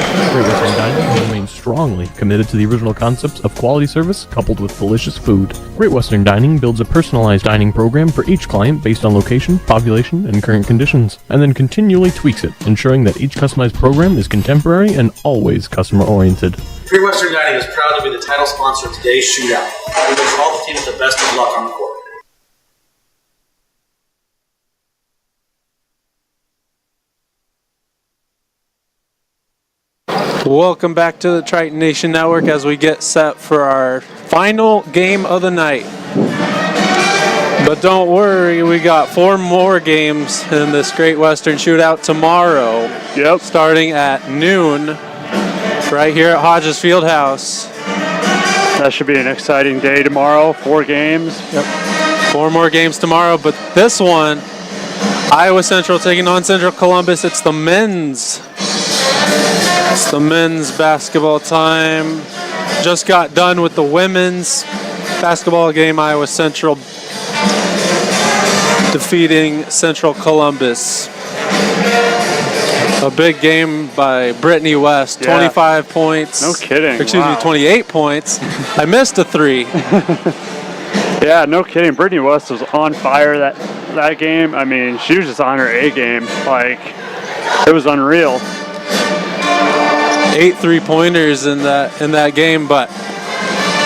section, Great Western Dining remains strongly committed to the original concepts of quality service coupled with delicious food. Great Western Dining builds a personalized dining program for each client based on location, population, and current conditions, and then continually tweaks it, ensuring that each customized program is contemporary and always customer-oriented. Great Western Dining is proud to be the title sponsor of today's Shootout. We wish all the teams the best of luck on the court. Welcome back to the Triton Nation Network as we get set for our final game of the night. But don't worry, we got 4 more games in this Great Western Shootout tomorrow. Yep. Starting at noon, right here at Hodges Fieldhouse. That should be an exciting day tomorrow. 4 games. Yep. 4 more games tomorrow, but this one, Iowa Central taking on Central Columbus. It's the men's basketball time. Just got done with the women's basketball game. Iowa Central defeating Central Columbus. A big game by Brittany West. 25 points. No kidding. Excuse me, 28 points. I missed a 3. Yeah, no kidding. Brittany West was on fire that game. I mean, she was just on her A game. Like, it was unreal. 8 3-pointers in that game, but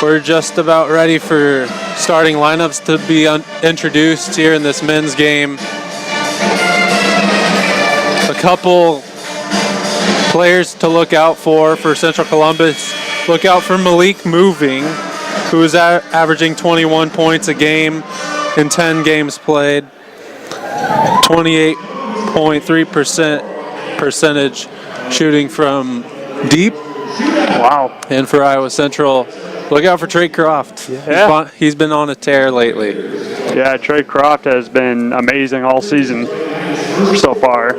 we're just about ready for starting lineups to be introduced here in this men's game. A couple players to look out for Central Columbus. Look out for Malik Moving, who is averaging 21 points a game in 10 games played. 28.3% percentage shooting from deep. Wow. And for Iowa Central, look out for Trey Croft. Yeah. He's been on a tear lately. Yeah, Trey Croft has been amazing all season so far.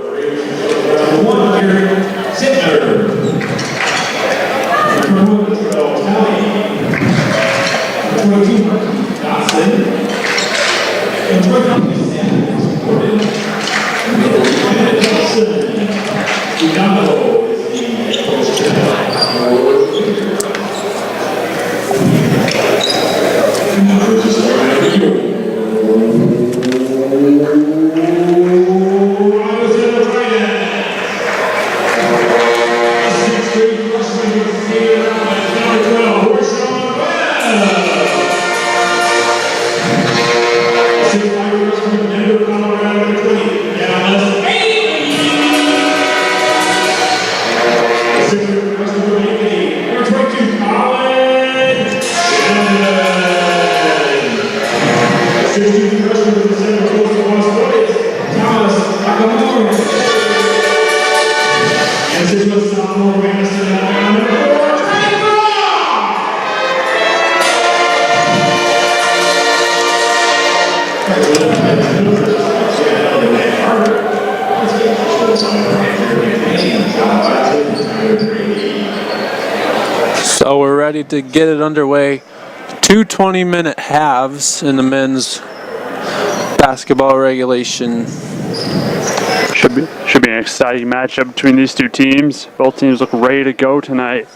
So we're ready to get it underway. 2 20-minute halves in the men's basketball regulation. Should be an exciting matchup between these two teams. Both teams look ready to go tonight.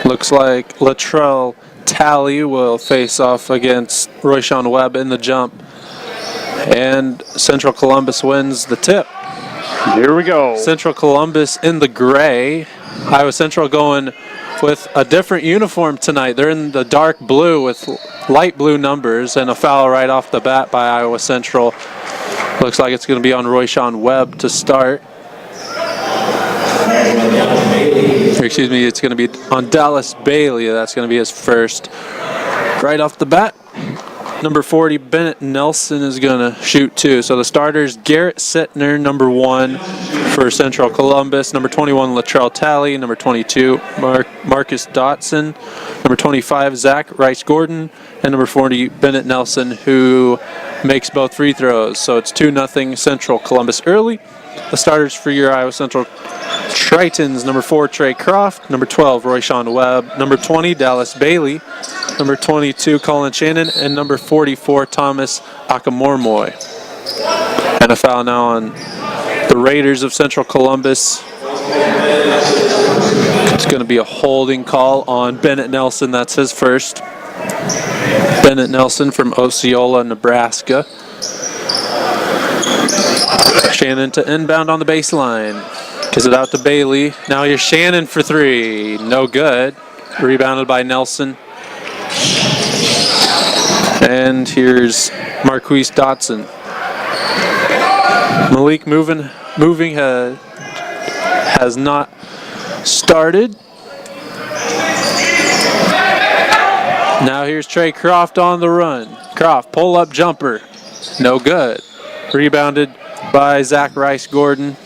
Looks like Latrell Talley will face off against Royshawn Webb in the jump. And Central Columbus wins the tip. Here we go. Central Columbus in the gray. Iowa Central going with a different uniform tonight. They're in the dark blue with light blue numbers, and a foul right off the bat by Iowa Central. Looks like it's going to be on Royshawn Webb to start. Excuse me, it's going to be on Dallas Bailey. That's going to be his first. Right off the bat, number 40, Bennett Nelson, is going to shoot 2. So the starters, Garrett Sittner, number 1 for Central Columbus. Number 21, Latrell Talley. Number 22, Marcus Dotson. Number 25, Zach Rice-Gordon. And number 40, Bennett Nelson, who makes both free throws. So it's 2-0 Central Columbus early. The starters for your Iowa Central Tritons: number 4, Trey Croft; number 12, Royshawn Webb; number 20, Dallas Bailey; number 22, Colin Shannon; and number 44, Thomas Akamormoy. And a foul now on the Raiders of Central Columbus. It's going to be a holding call on Bennett Nelson. That's his first. Bennett Nelson from Osceola, Nebraska. Shannon to inbound on the baseline. Gives it out to Bailey. Now here's Shannon for three. No good. Rebounded by Nelson. And here's Marquise Dotson. Malik moving has not started. Now here's Trey Croft on the run. Croft, pull-up jumper. No good. Rebounded by Zach Rice-Gordon.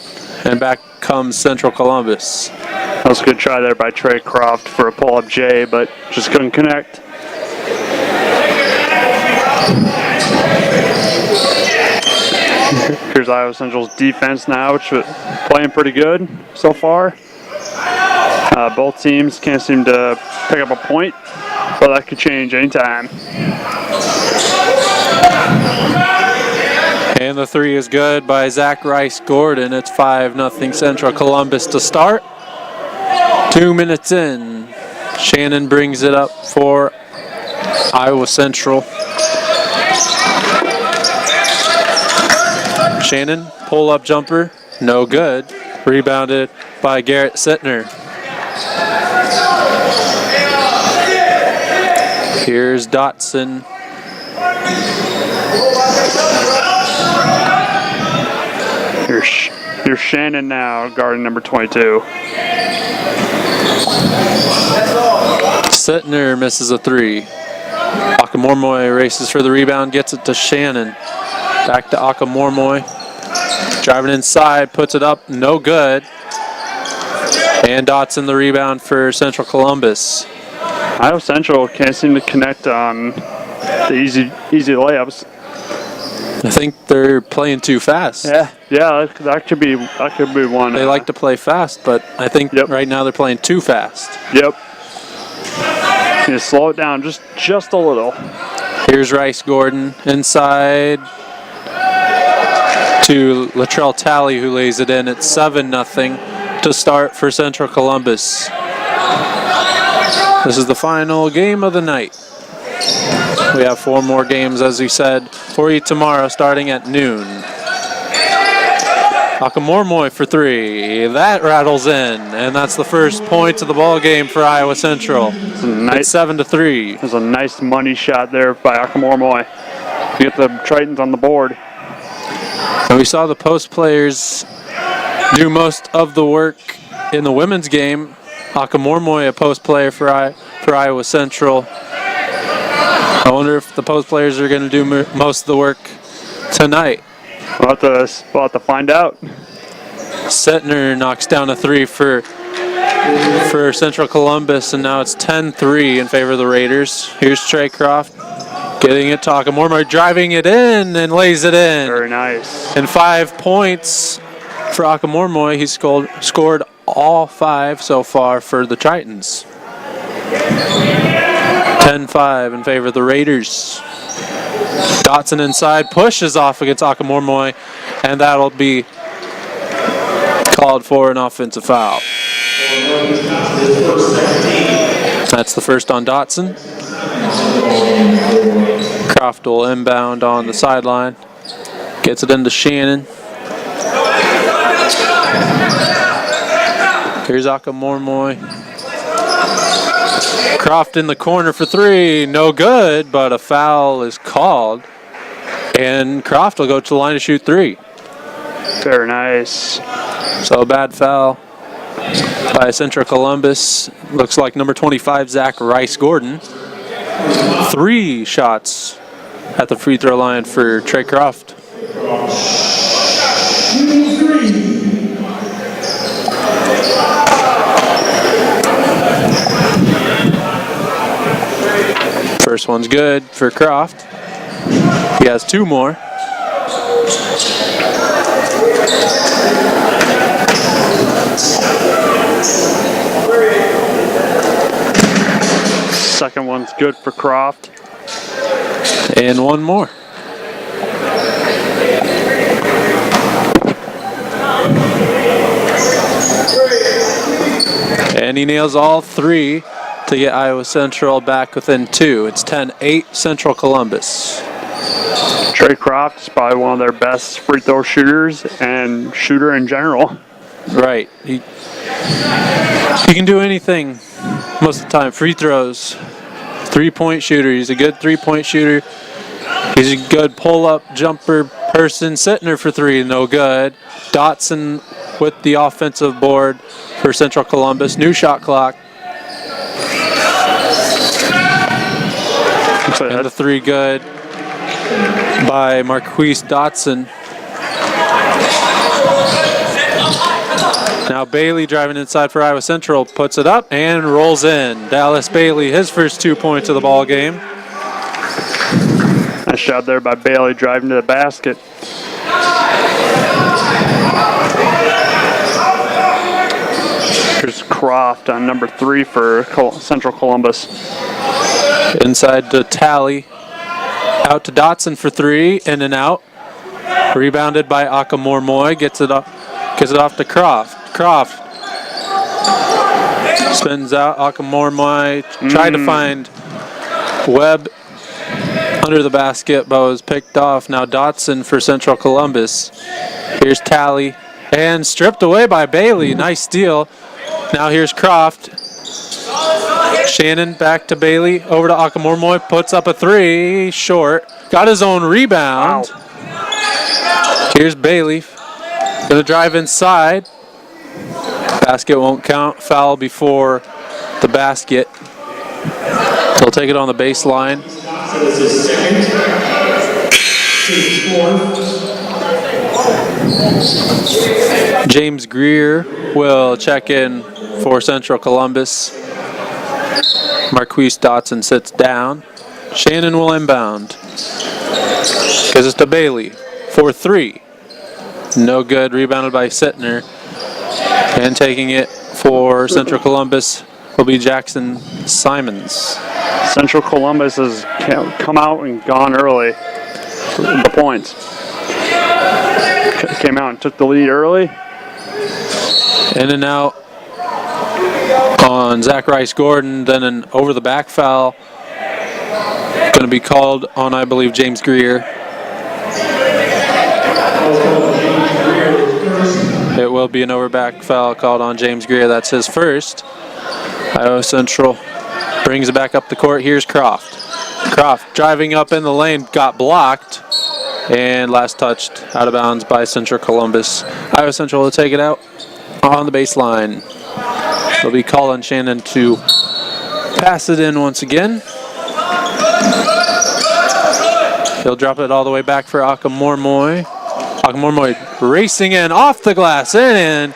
And back comes Central Columbus. That was a good try there by Trey Croft for a pull-up J, but just couldn't connect. Here's Iowa Central's defense now, which is playing pretty good so far. Both teams can't seem to pick up a point, but that could change anytime. And the three is good by Zach Rice-Gordon. It's 5-0 Central Columbus to start. 2 minutes in. Shannon brings it up for Iowa Central. Shannon, pull-up jumper, no good. Rebounded by Garrett Sittner. Here's Dotson. Here's Shannon now, guarding number 22. Sittner misses a three. Akamormoy races for the rebound, gets it to Shannon. Back to Akamormoy. Driving inside, puts it up, no good. And Dotson the rebound for Central Columbus. Iowa Central can't seem to connect on the easy layups. I think they're playing too fast. Yeah, that could be one. They like to play fast, but I think right now they're playing too fast. Yep. You need to slow it down just a little. Here's Rice-Gordon inside to Latrell Talley, who lays it in. It's 7-0 to start for Central Columbus. This is the final game of the night. We have 4 more games, as we said, for you tomorrow, starting at noon. Akamormoy for three. That rattles in, and that's the first point of the ball game for Iowa Central. It's 7-3. There's a nice money shot there by Akamormoy to get the Tritons on the board. And we saw the post players do most of the work in the women's game. Akamormoy, a post player for Iowa Central. I wonder if the post players are going to do most of the work tonight. We'll have to find out. Sittner knocks down a three for Central Columbus, and now it's 10-3 in favor of the Raiders. Here's Trey Croft getting it to Akamormoy, driving it in and lays it in. Very nice. And 5 points for Akamormoy. He's scored all 5 so far for the Tritons. 10-5 in favor of the Raiders. Dotson inside, pushes off against Akamormoy, and that'll be called for an offensive foul. That's the first on Dotson. Croft will inbound on the sideline. Gets it into Shannon. Here's Akamormoy. Croft in the corner for three. No good, but a foul is called. And Croft will go to the line to shoot three. Very nice. So a bad foul by Central Columbus. Looks like number 25, Zach Rice-Gordon. 3 shots at the free throw line for Trey Croft. First one's good for Croft. He has 2 more. Second one's good for Croft. And 1 more. And he nails all three to get Iowa Central back within 2. It's 10-8 Central Columbus. Trey Croft is probably one of their best free throw shooters and shooter in general. Right. He can do anything most of the time. Free throws. 3-point shooter. He's a good 3-point shooter. He's a good pull-up jumper person. Sittner for 3, no good. Dotson with the offensive board for Central Columbus. New shot clock. And the 3 good by Marquise Dotson. Now Bailey driving inside for Iowa Central, puts it up and rolls in. Dallas Bailey, his first 2 points of the ball game. Nice shot there by Bailey driving to the basket. Here's Croft on number 3 for Central Columbus. Inside to Talley. Out to Dotson for 3, in and out. Rebounded by Akamormoy, gets it off to Croft. Croft spins out. Akamormoy tried to find Webb under the basket, but was picked off. Now Dotson for Central Columbus. Here's Talley, and stripped away by Bailey. Nice steal. Now here's Croft. Shannon back to Bailey, over to Akamormoy, puts up a 3, short. Got his own rebound. Wow. Here's Bailey, gonna drive inside. Basket won't count, foul before the basket. He'll take it on the baseline. James Greer will check in for Central Columbus. Marquise Dotson sits down. Shannon will inbound. Gives it to Bailey for 3. No good. Rebounded by Sittner. And taking it for Central Columbus will be Jackson Simons. Central Columbus has come out and gone early. The points. Came out and took the lead early. In and out on Zach Rice-Gordon, then an over-the-back foul. Going to be called on, I believe, James Greer. It will be an over-back foul called on James Greer. That's his first. Iowa Central brings it back up the court. Here's Croft. Croft driving up in the lane, got blocked, and last touched out of bounds by Central Columbus. Iowa Central will take it out on the baseline. They'll be calling Shannon to pass it in once again. He'll drop it all the way back for Akamormoy. Akamormoy racing in off the glass, in and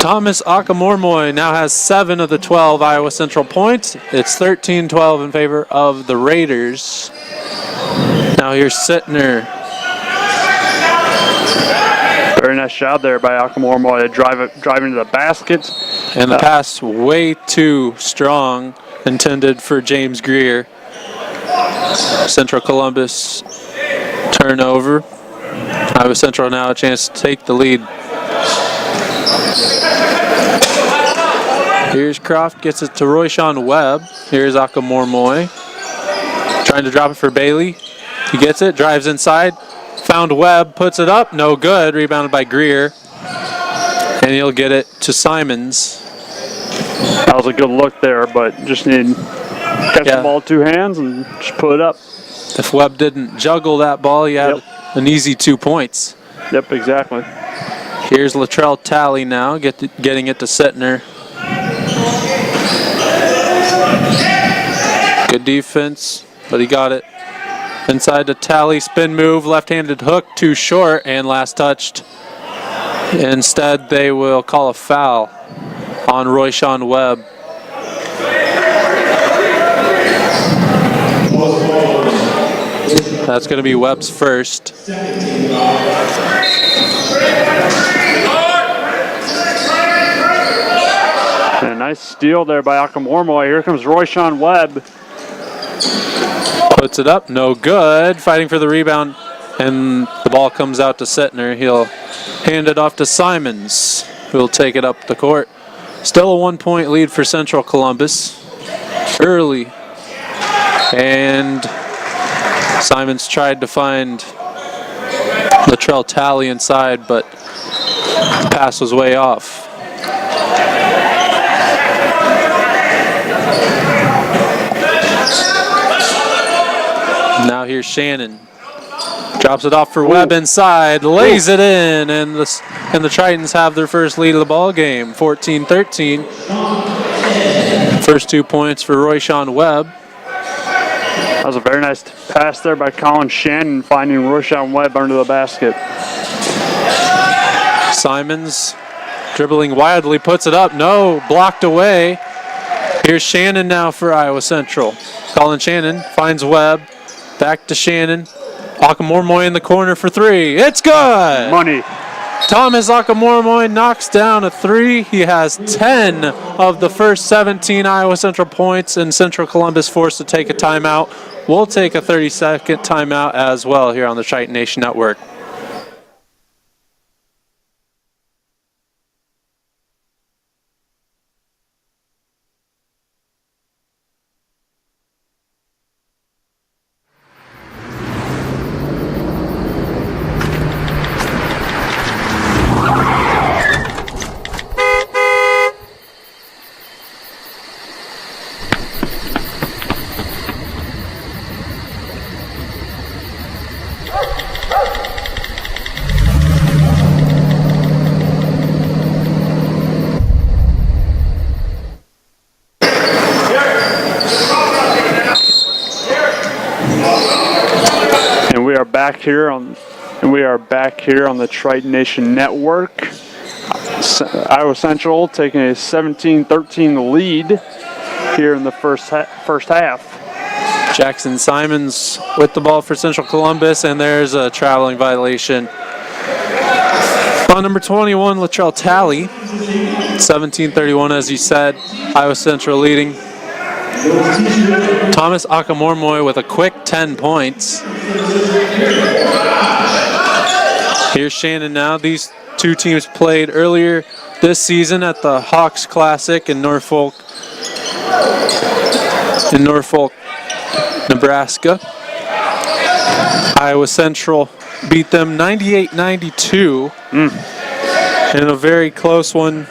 Thomas Akamormoy now has 7 of the 12 Iowa Central points. It's 13-12 in favor of the Raiders. Now here's Sittner. Very nice shot there by Akamormoy to drive into the basket. And the pass way too strong, intended for James Greer. Central Columbus turnover. Iowa Central now a chance to take the lead. Here's Croft, gets it to Royshawn Webb. Here's Akamormoy. Trying to drop it for Bailey. He gets it, drives inside. Found Webb, puts it up, no good. Rebounded by Greer. And he'll get it to Simons. That was a good look there, but just need to catch the ball with 2 hands and just put it up. If Webb didn't juggle that ball, he had an easy 2 points. Yep, exactly. Here's Latrell Talley now, getting it to Sittner. Good defense, but he got it. Inside to Talley, spin move, left-handed hook, too short, and last touched. Instead, they will call a foul on Royshawn Webb. That's going to be Webb's first. And a nice steal there by Akamormoy. Here comes Royshawn Webb. Puts it up, no good. Fighting for the rebound, and the ball comes out to Sittner. He'll hand it off to Simons, who'll take it up the court. Still a 1-point lead for Central Columbus. Early. And Simons tried to find Latrell Talley inside, but the pass was way off. Now here's Shannon. Drops it off for Webb inside, lays it in, and the Tritons have their first lead of the ball game, 14-13. First 2 points for Royshawn Webb. That was a very nice pass there by Colin Shannon, finding Royshawn Webb under the basket. Simons dribbling wildly, puts it up. No, blocked away. Here's Shannon now for Iowa Central. Colin Shannon finds Webb. Back to Shannon. Akamormoy in the corner for 3. It's good! Money. Thomas Akamormoy knocks down a 3. He has 10 of the first 17 Iowa Central points, and Central Columbus forced to take a timeout. We'll take a 30-second timeout as well here on the Triton Nation Network. We are back here on the Triton Nation Network. Iowa Central taking a 17-13 lead here in the first half. Jackson Simons with the ball for Central Columbus, and there's a traveling violation on number 21, Latrell Talley. 17-31, as you said. Iowa Central leading. Thomas Akamormoy with a quick 10 points. Here's Shannon now. These two teams played earlier this season at the Hawks Classic in Norfolk, Nebraska. Iowa Central beat them 98-92 in a very close one.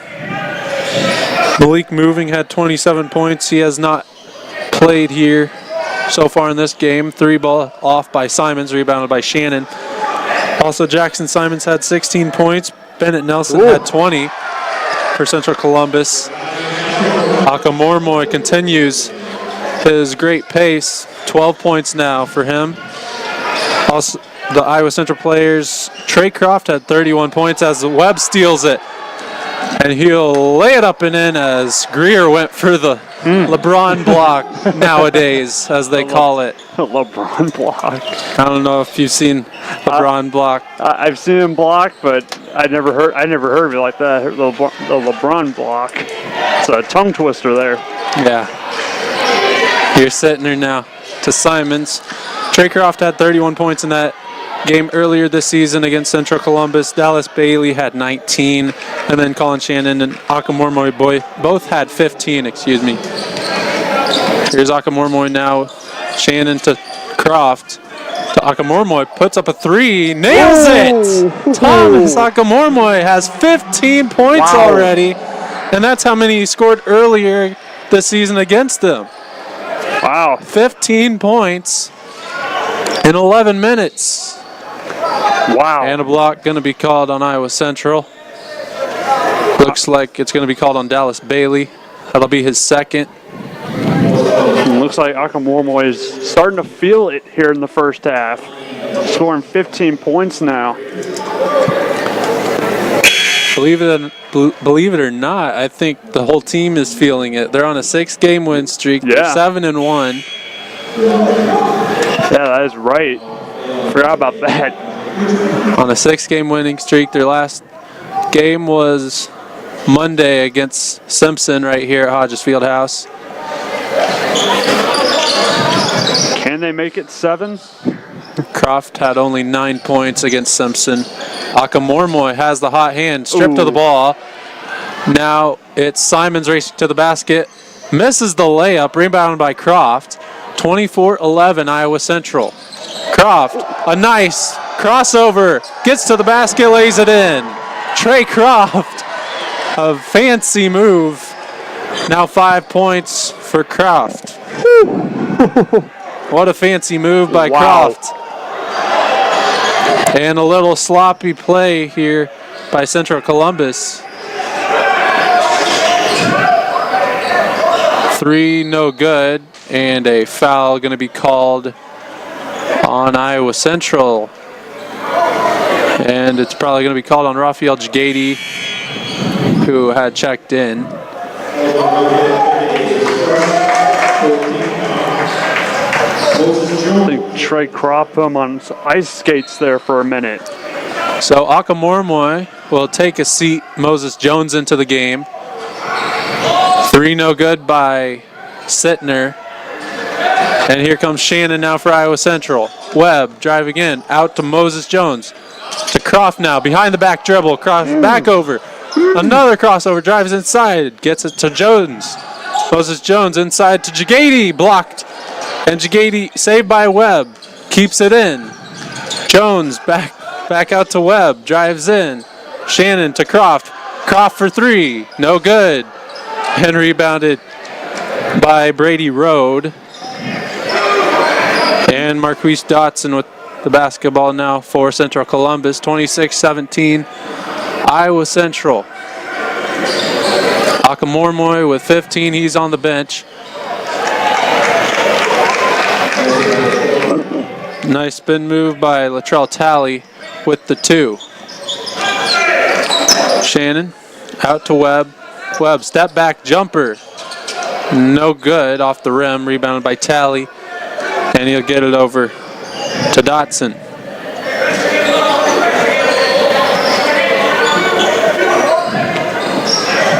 Malik Moving had 27 points. He has not played here so far in this game. 3 ball off by Simons, rebounded by Shannon. Also, Jackson Simons had 16 points. Bennett Nelson had 20 for Central Columbus. Akamormoy continues his great pace. 12 points now for him. Also, the Iowa Central players, Trey Croft had 31 points as Webb steals it. And he'll lay it up and in as Greer went for the LeBron block nowadays, as they call it. LeBron block. I don't know if you've seen LeBron block. I've seen him block, but I never heard of it like that. The LeBron block. It's a tongue twister there. Yeah. You're sitting there now to Simons. Trey Croft had 31 points in that game earlier this season against Central Columbus. Dallas Bailey had 19, and then Colin Shannon and Akamormoy both had 15, excuse me. Here's Akamormoy now. Shannon to Croft. To Akamormoy, puts up a 3, nails it! Thomas Akamormoy has 15 points already, and that's how many he scored earlier this season against them. Wow. 15 points in 11 minutes. Wow. And a block going to be called on Iowa Central. Looks like it's going to be called on Dallas Bailey. That'll be his second. Looks like Akamormoy is starting to feel it here in the first half. Scoring 15 points now. Believe it or not, I think the whole team is feeling it. They're on a 6-game win streak. Yeah. They're 7-1. Yeah, that is right. Forgot about that. On a 6-game winning streak. Their last game was Monday against Simpson right here at Hodges Fieldhouse. Can they make it 7? Croft had only 9 points against Simpson. Akamormoy has the hot hand, stripped of the ball. Now it's Simons racing to the basket. Misses the layup, rebounded by Croft. 24-11 Iowa Central. Croft, a nice crossover, gets to the basket, lays it in. Trey Croft, a fancy move. Now 5 points for Croft. What a fancy move by Croft. And a little sloppy play here by Central Columbus. 3 no good, and a foul going to be called on Iowa Central. And it's probably going to be called on Rafael Jagady, who had checked in. I think Trey Croft put him on ice skates there for a minute. So Akamormoy will take a seat. Moses Jones into the game. 3 no good by Sittner. And here comes Shannon now for Iowa Central. Webb driving in, out to Moses Jones. To Croft now, behind the back dribble. Croft back over. Another crossover, drives inside, gets it to Jones. Moses Jones inside to Jagady, blocked. And Jagady saved by Webb, keeps it in. Jones back out to Webb, drives in. Shannon to Croft. Croft for 3, no good. And rebounded by Brady Road. And Marquise Dotson with the basketball now for Central Columbus. 26-17, Iowa Central. Akamormoy with 15, he's on the bench. Nice spin move by Latrell Talley with the 2. Shannon out to Webb. Webb, step back jumper. No good, off the rim, rebounded by Talley. And he'll get it over to Dotson.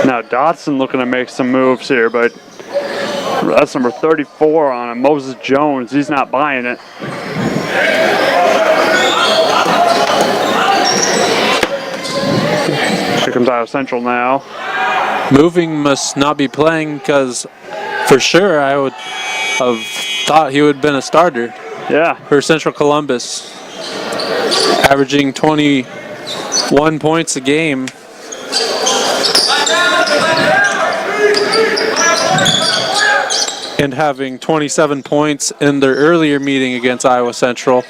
Now Dotson looking to make some moves here, but that's number 34 on him, Moses Jones. He's not buying it. Here comes Iowa Central now. Moving must not be playing because for sure I would have thought he would have been a starter. Yeah. For Central Columbus. Averaging 21 points a game. And having 27 points in their earlier meeting against Iowa Central.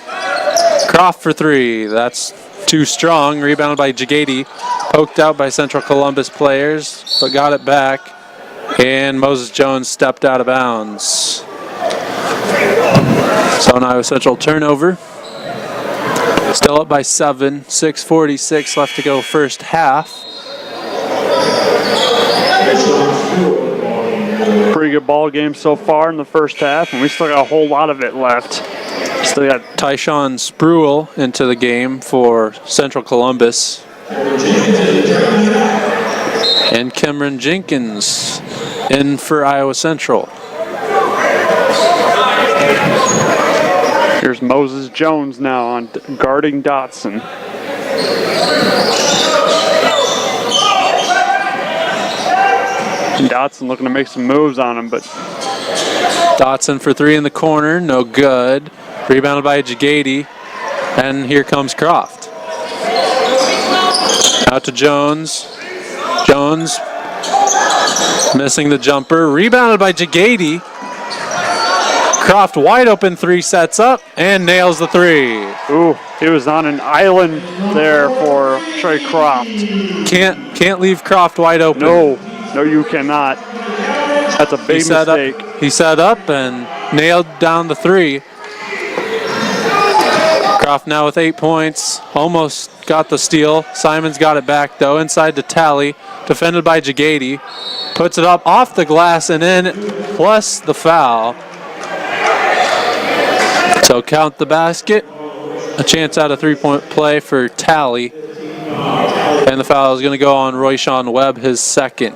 Croft for 3, that's too strong. Rebounded by Jagady. Poked out by Central Columbus players, but got it back. And Moses Jones stepped out of bounds. So an Iowa Central turnover. Still up by 7, 6:46 left to go first half. Pretty good ball game so far in the first half, and we still got a whole lot of it left. Still got Tyshawn Spruill into the game for Central Columbus. And Cameron Jenkins in for Iowa Central. Here's Moses Jones now on guarding Dotson. And Dotson looking to make some moves on him, but Dotson for 3 in the corner, no good. Rebounded by Jagady. And here comes Croft. Out to Jones. Jones missing the jumper. Rebounded by Jagady. Croft wide open 3, sets up and nails the 3. ooh, he was on an island there for Trey Croft. Can't leave Croft wide open. No, you cannot. That's a big mistake. He set up and nailed down the 3. Croft now with 8 points. Almost got the steal. Simons got it back though. Inside to Talley. Defended by Jagady. Puts it up off the glass and in, plus the foul. So count the basket. A chance at a 3-point play for Talley. And the foul is going to go on Royshawn Webb, his second.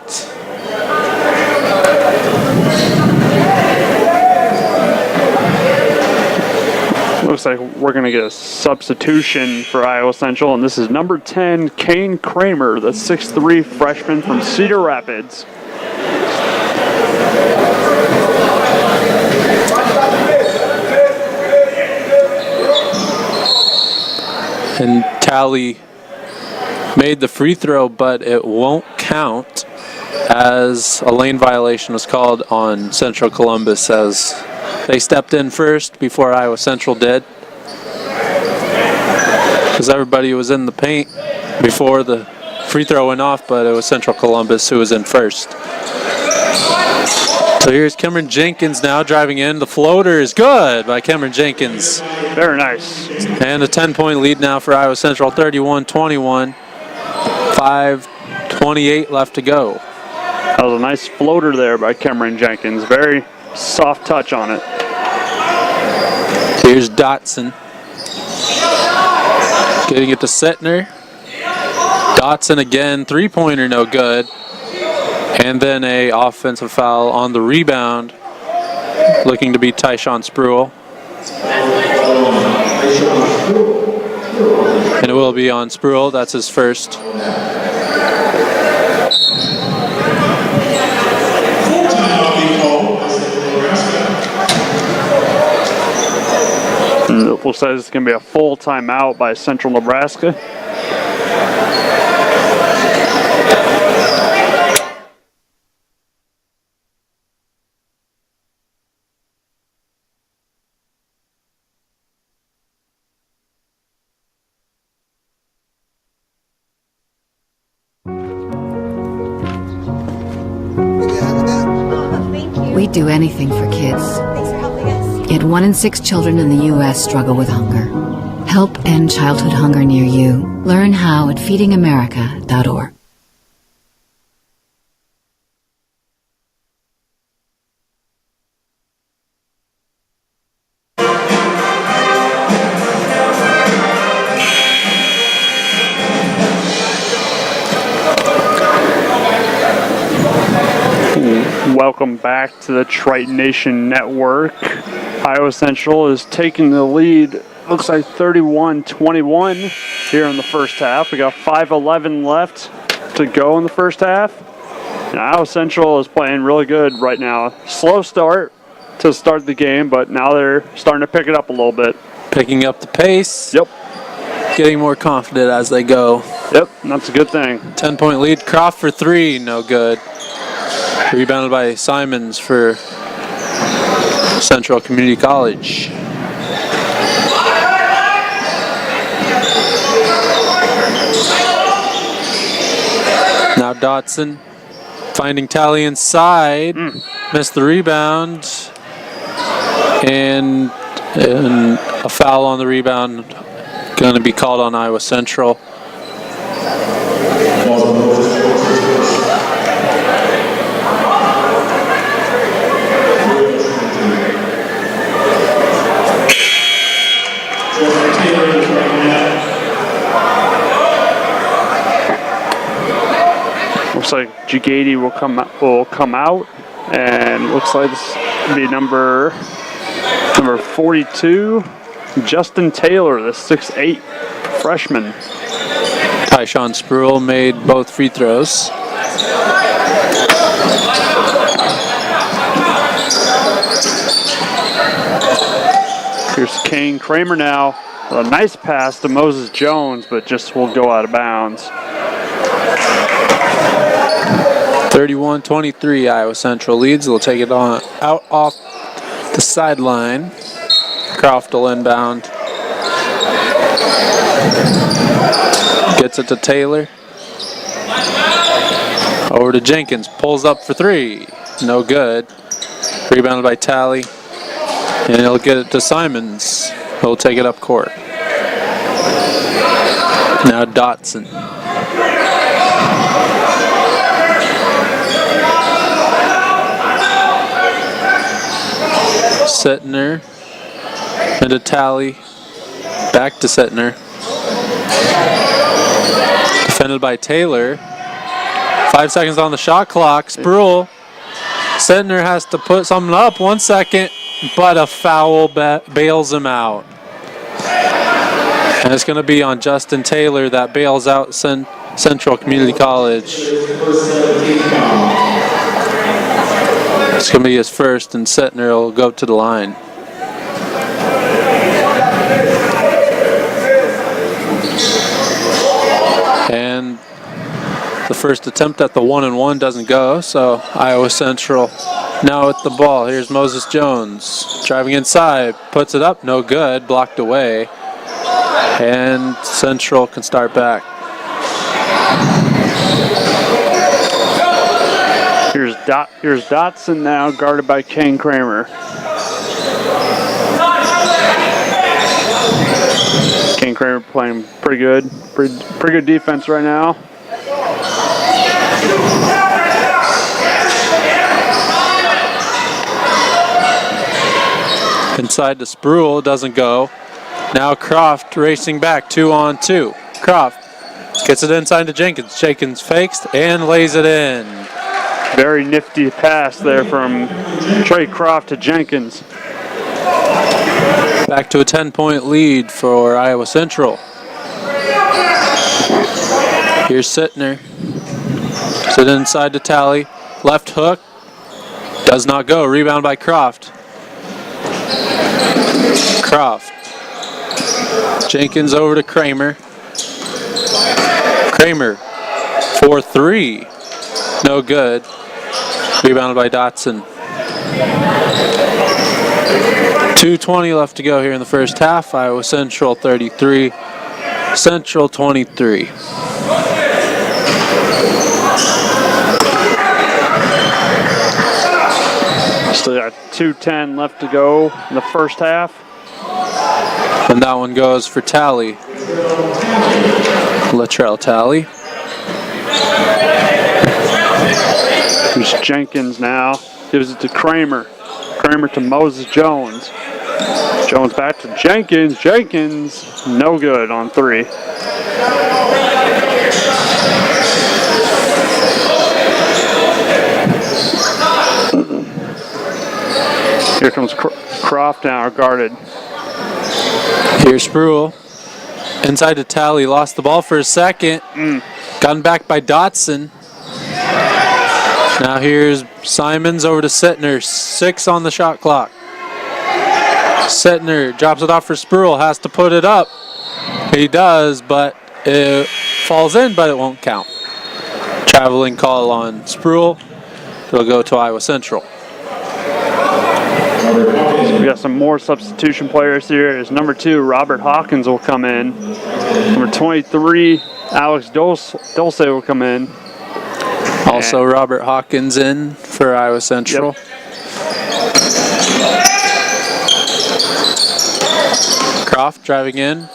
Looks like we're going to get a substitution for Iowa Central, and this is number 10, Kane Kramer, the 6'3" freshman from Cedar Rapids. And Tally made the free throw, but it won't count as a lane violation was called on Central Columbus as they stepped in first before Iowa Central did. Because everybody was in the paint before the free throw went off, but it was Central Columbus who was in first. So here's Cameron Jenkins now driving in. The floater is good by Cameron Jenkins. Very nice. And a 10-point lead now for Iowa Central, 31-21. 5:28 left to go. That was a nice floater there by Cameron Jenkins. Very soft touch on it. Here's Dotson. Getting it to Settner. Dotson again, three-pointer no good. And then a offensive foul on the rebound. Looking to be Tyshawn Spruill. And it will be on Spruill. That's his first. And it looks like it's going to be a full timeout by Central Nebraska. We'd do anything for kids. Thanks for helping us. Yet 1 in 6 children in the U.S. struggle with hunger. Help end childhood hunger near you. Learn how at feedingamerica.org. Welcome back to the Triton Nation Network. Iowa Central is taking the lead, looks like 31-21 here in the first half. We got 5:11 left to go in the first half. And Iowa Central is playing really good right now. Slow start to start the game, but now they're starting to pick it up a little bit. Picking up the pace. Yep. Getting more confident as they go. Yep, that's a good thing. 10-point lead. Croft for three, no good. Rebounded by Simons for Central Community College. Now Dotson finding Tally inside. Missed the rebound. And a foul on the rebound. Going to be called on Iowa Central. Looks like Jigady will come out, and looks like this will be number 42, Justin Taylor, the 6'8" freshman. Tyshawn Spruill made both free throws. Here's Kane Kramer now. A nice pass to Moses Jones, but just will go out of bounds. 31-23, Iowa Central leads. They'll take it on out off the sideline. Croft will inbound. Gets it to Taylor. Over to Jenkins. Pulls up for three. No good. Rebounded by Tally. And he'll get it to Simons. He'll take it up court. Now Dotson. Settner into Tally, back to Settner. Defended by Taylor. 5 seconds on the shot clock. Spruill. Settner has to put something up. 1 second, but a foul bails him out. And it's going to be on Justin Taylor that bails out Central Community College. It's going to be his first, and Sittner will go to the line. And the first attempt at the 1-and-1 doesn't go, so Iowa Central now with the ball. Here's Moses Jones driving inside, puts it up, no good, blocked away. And Central can start back. Here's Dotson now, guarded by Kane Kramer. Kane Kramer playing pretty good. Pretty good defense right now. Inside to Spruill, doesn't go. Now Croft racing back, 2-on-2. Croft gets it inside to Jenkins. Jenkins fakes and lays it in. Very nifty pass there from Trey Croft to Jenkins. Back to a 10-point lead for Iowa Central. Here's Sittner. Sit inside to Talley. Left hook. Does not go. Rebound by Croft. Croft. Jenkins over to Kramer. Kramer for 3. No good. Rebounded by Dotson. 2:20 left to go here in the first half. Iowa Central 33. Central 23. Still got 2:10 left to go in the first half. And that one goes for Talley. Latrell Talley. Here's Jenkins now. Gives it to Kramer. Kramer to Moses Jones. Jones back to Jenkins. Jenkins, no good on 3. Here comes Croft now, guarded. Here's Spruill. Inside to Talley. Lost the ball for a second. Gotten back by Dotson. Now here's Simons over to Sittner. 6 on the shot clock. Sittner drops it off for Spruill. Has to put it up. He does, but it falls in, but it won't count. Traveling call on Spruill. It'll go to Iowa Central. We got some more substitution players here. As number 2, Robert Hawkins will come in. Number 23, Alex Dulce will come in. Also Robert Hawkins in for Iowa Central. Yep. Croft driving in.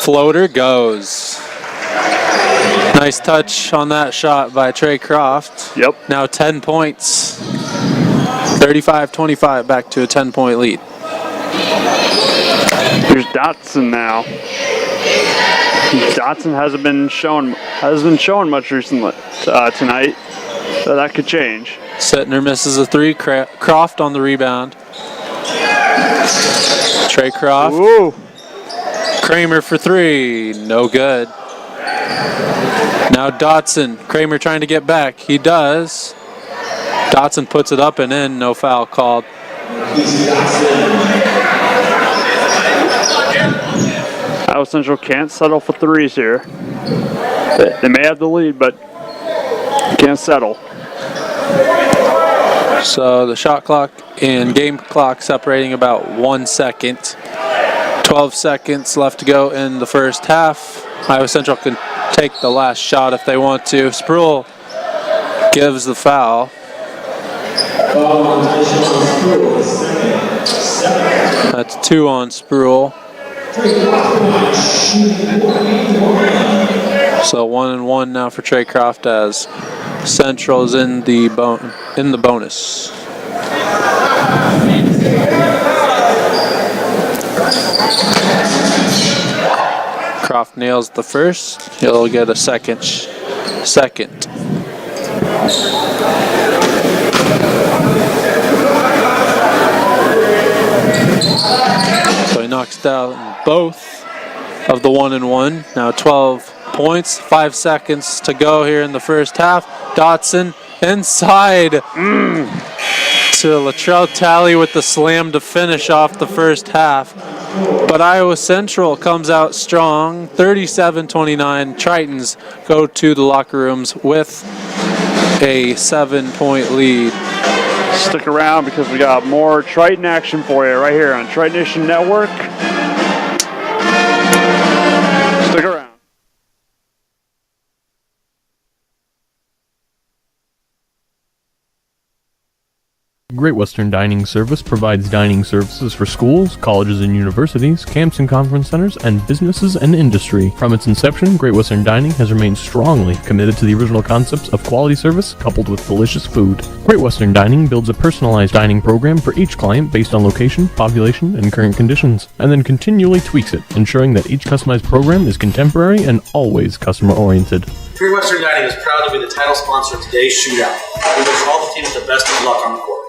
Floater goes. Nice touch on that shot by Trey Croft. Yep. Now 10 points. 35-25, back to a 10-point lead. Here's Dotson now. Dotson hasn't been shown much recently tonight, so that could change. Sittner misses a 3. Croft on the rebound. Trey Croft. Ooh. Kramer for 3. No good. Now Dotson. Kramer trying to get back. He does. Dotson puts it up and in. No foul called. Iowa Central can't settle for 3s here. They may have the lead, but can't settle. So the shot clock and game clock separating about 1 second. 12 seconds left to go in the first half. Iowa Central can take the last shot if they want to. Spruill gives the foul. That's 2 on Spruill. So 1-and-1 now for Trey Croft as Central is in the bonus. Croft nails the first. He'll get a second. So he knocks down both. of the 1-and-1. Now 12 points, 5 seconds to go here in the first half. Dotson inside to Latrell Talley with the slam to finish off the first half. But Iowa Central comes out strong, 37-29. Tritons go to the locker rooms with a 7-point lead. Stick around because we got more Triton action for you right here on Triton Nation Network. Stick around. Great Western Dining Service provides dining services for schools, colleges and universities, camps and conference centers, and businesses and industry. From its inception, Great Western Dining has remained strongly committed to the original concepts of quality service coupled with delicious food. Great Western Dining builds a personalized dining program for each client based on location, population, and current conditions, and then continually tweaks it, ensuring that each customized program is contemporary and always customer-oriented. Great Western Dining is proud to be the title sponsor of today's Shootout. We wish all the teams the best of luck on the court.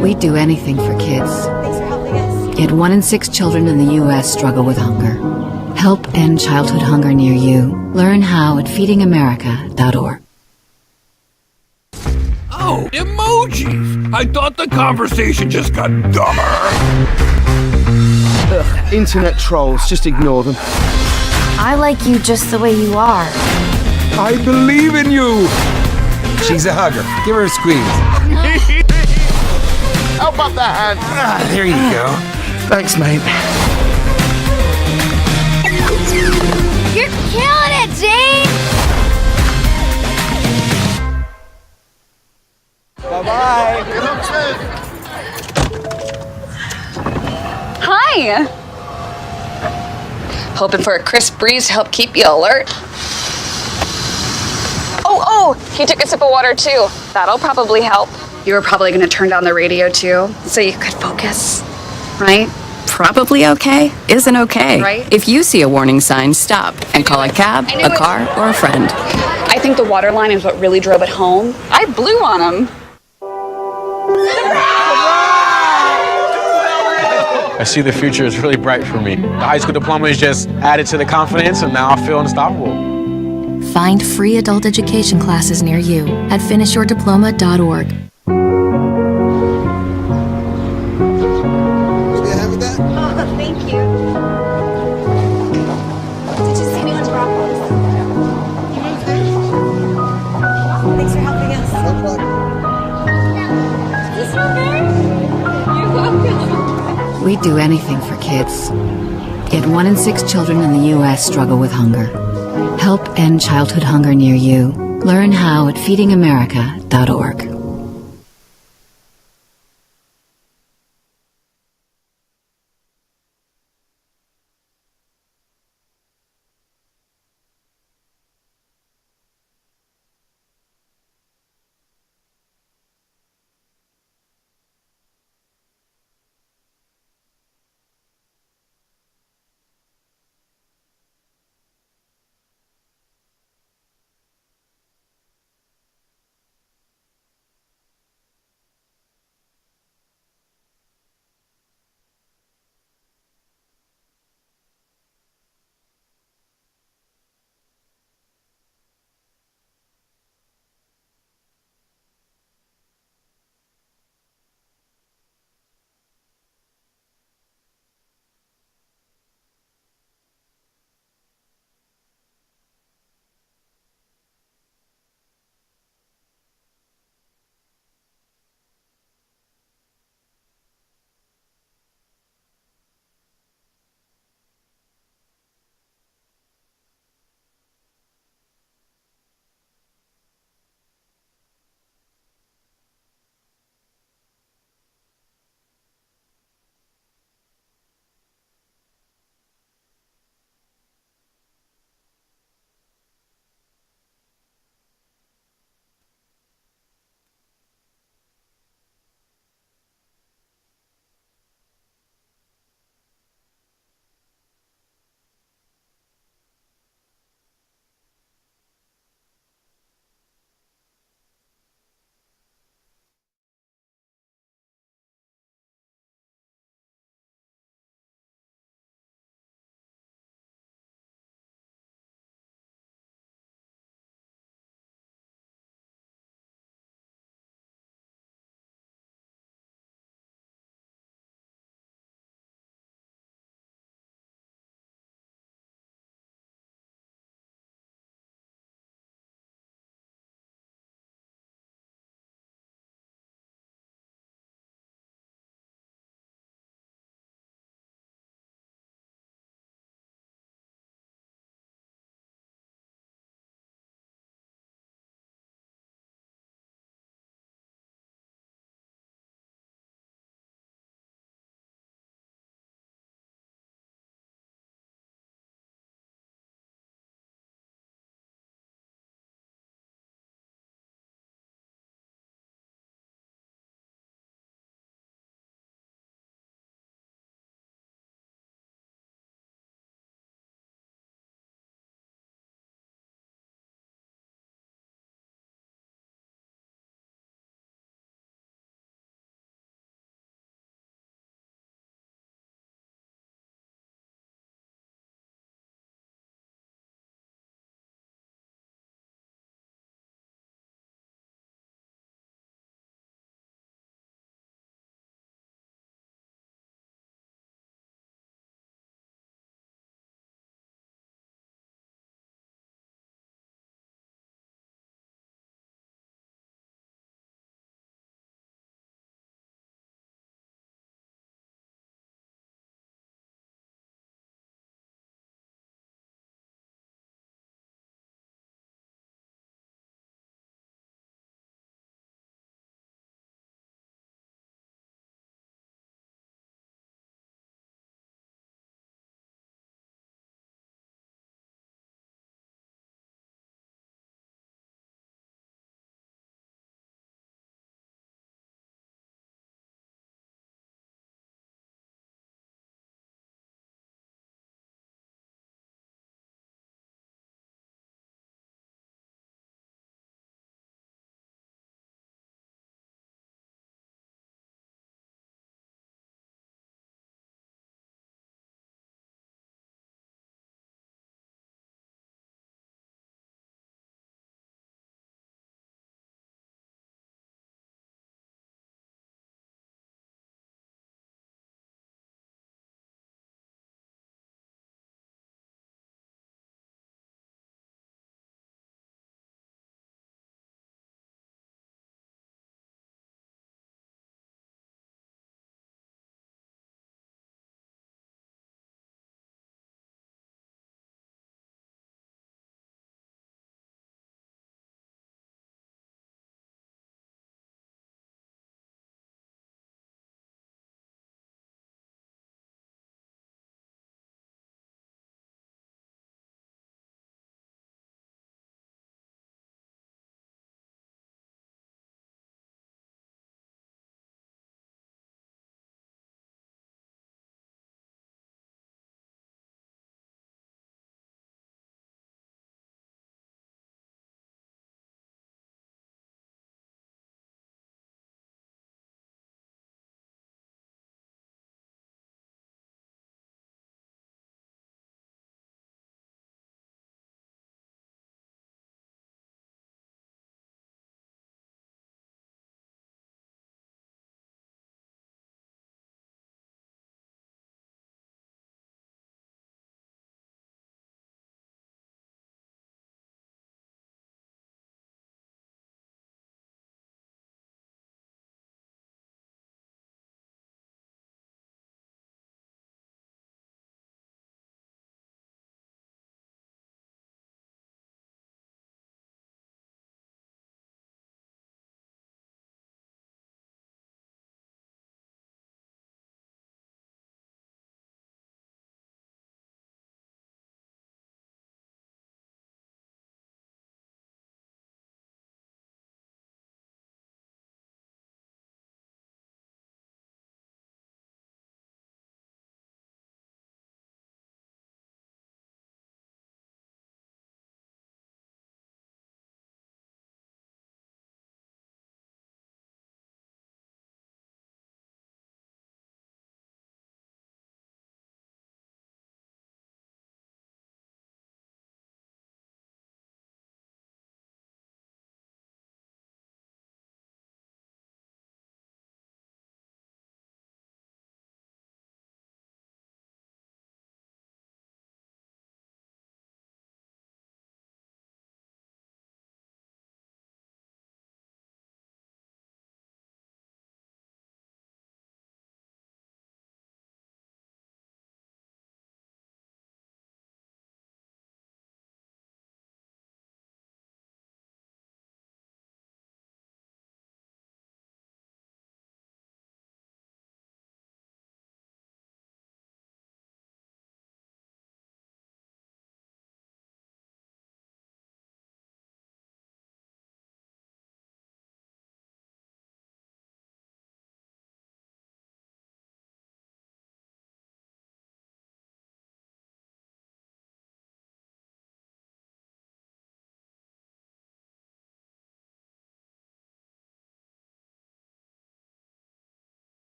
We do anything for kids. Thanks for helping us. Yet 1 in 6 children in the U.S. struggle with hunger. Help end childhood hunger near you. Learn how at feedingamerica.org. Oh, emojis! I thought the conversation just got dumber. Ugh, internet trolls, just ignore them. I like you just the way you are. I believe in you! She's a hugger. Give her a squeeze. How about the hand? Ah, there you go. Thanks, mate. You're killing it, Jane! Bye-bye. Hi! Hoping for a crisp breeze to help keep you alert. Oh, he took a sip of water too. That'll probably help. You were probably gonna turn down the radio too, so you could focus, right? Probably okay isn't okay. Right. If you see a warning sign, stop and call a cab, I knew a it. car, or a friend. I think the water line is what really drove it home. I blew on him. I see the future is really bright for me. The high school diploma is just added to the confidence, and now I feel unstoppable. Find free adult education classes near you at finishyourdiploma.org. Oh, thank you. Did you see anyone's Broncos? Thanks for helping us. Is this okay? You're welcome. We do anything for kids. Yet 1 in 6 children in the U.S. struggle with hunger. Help end childhood hunger near you. Learn how at feedingamerica.org.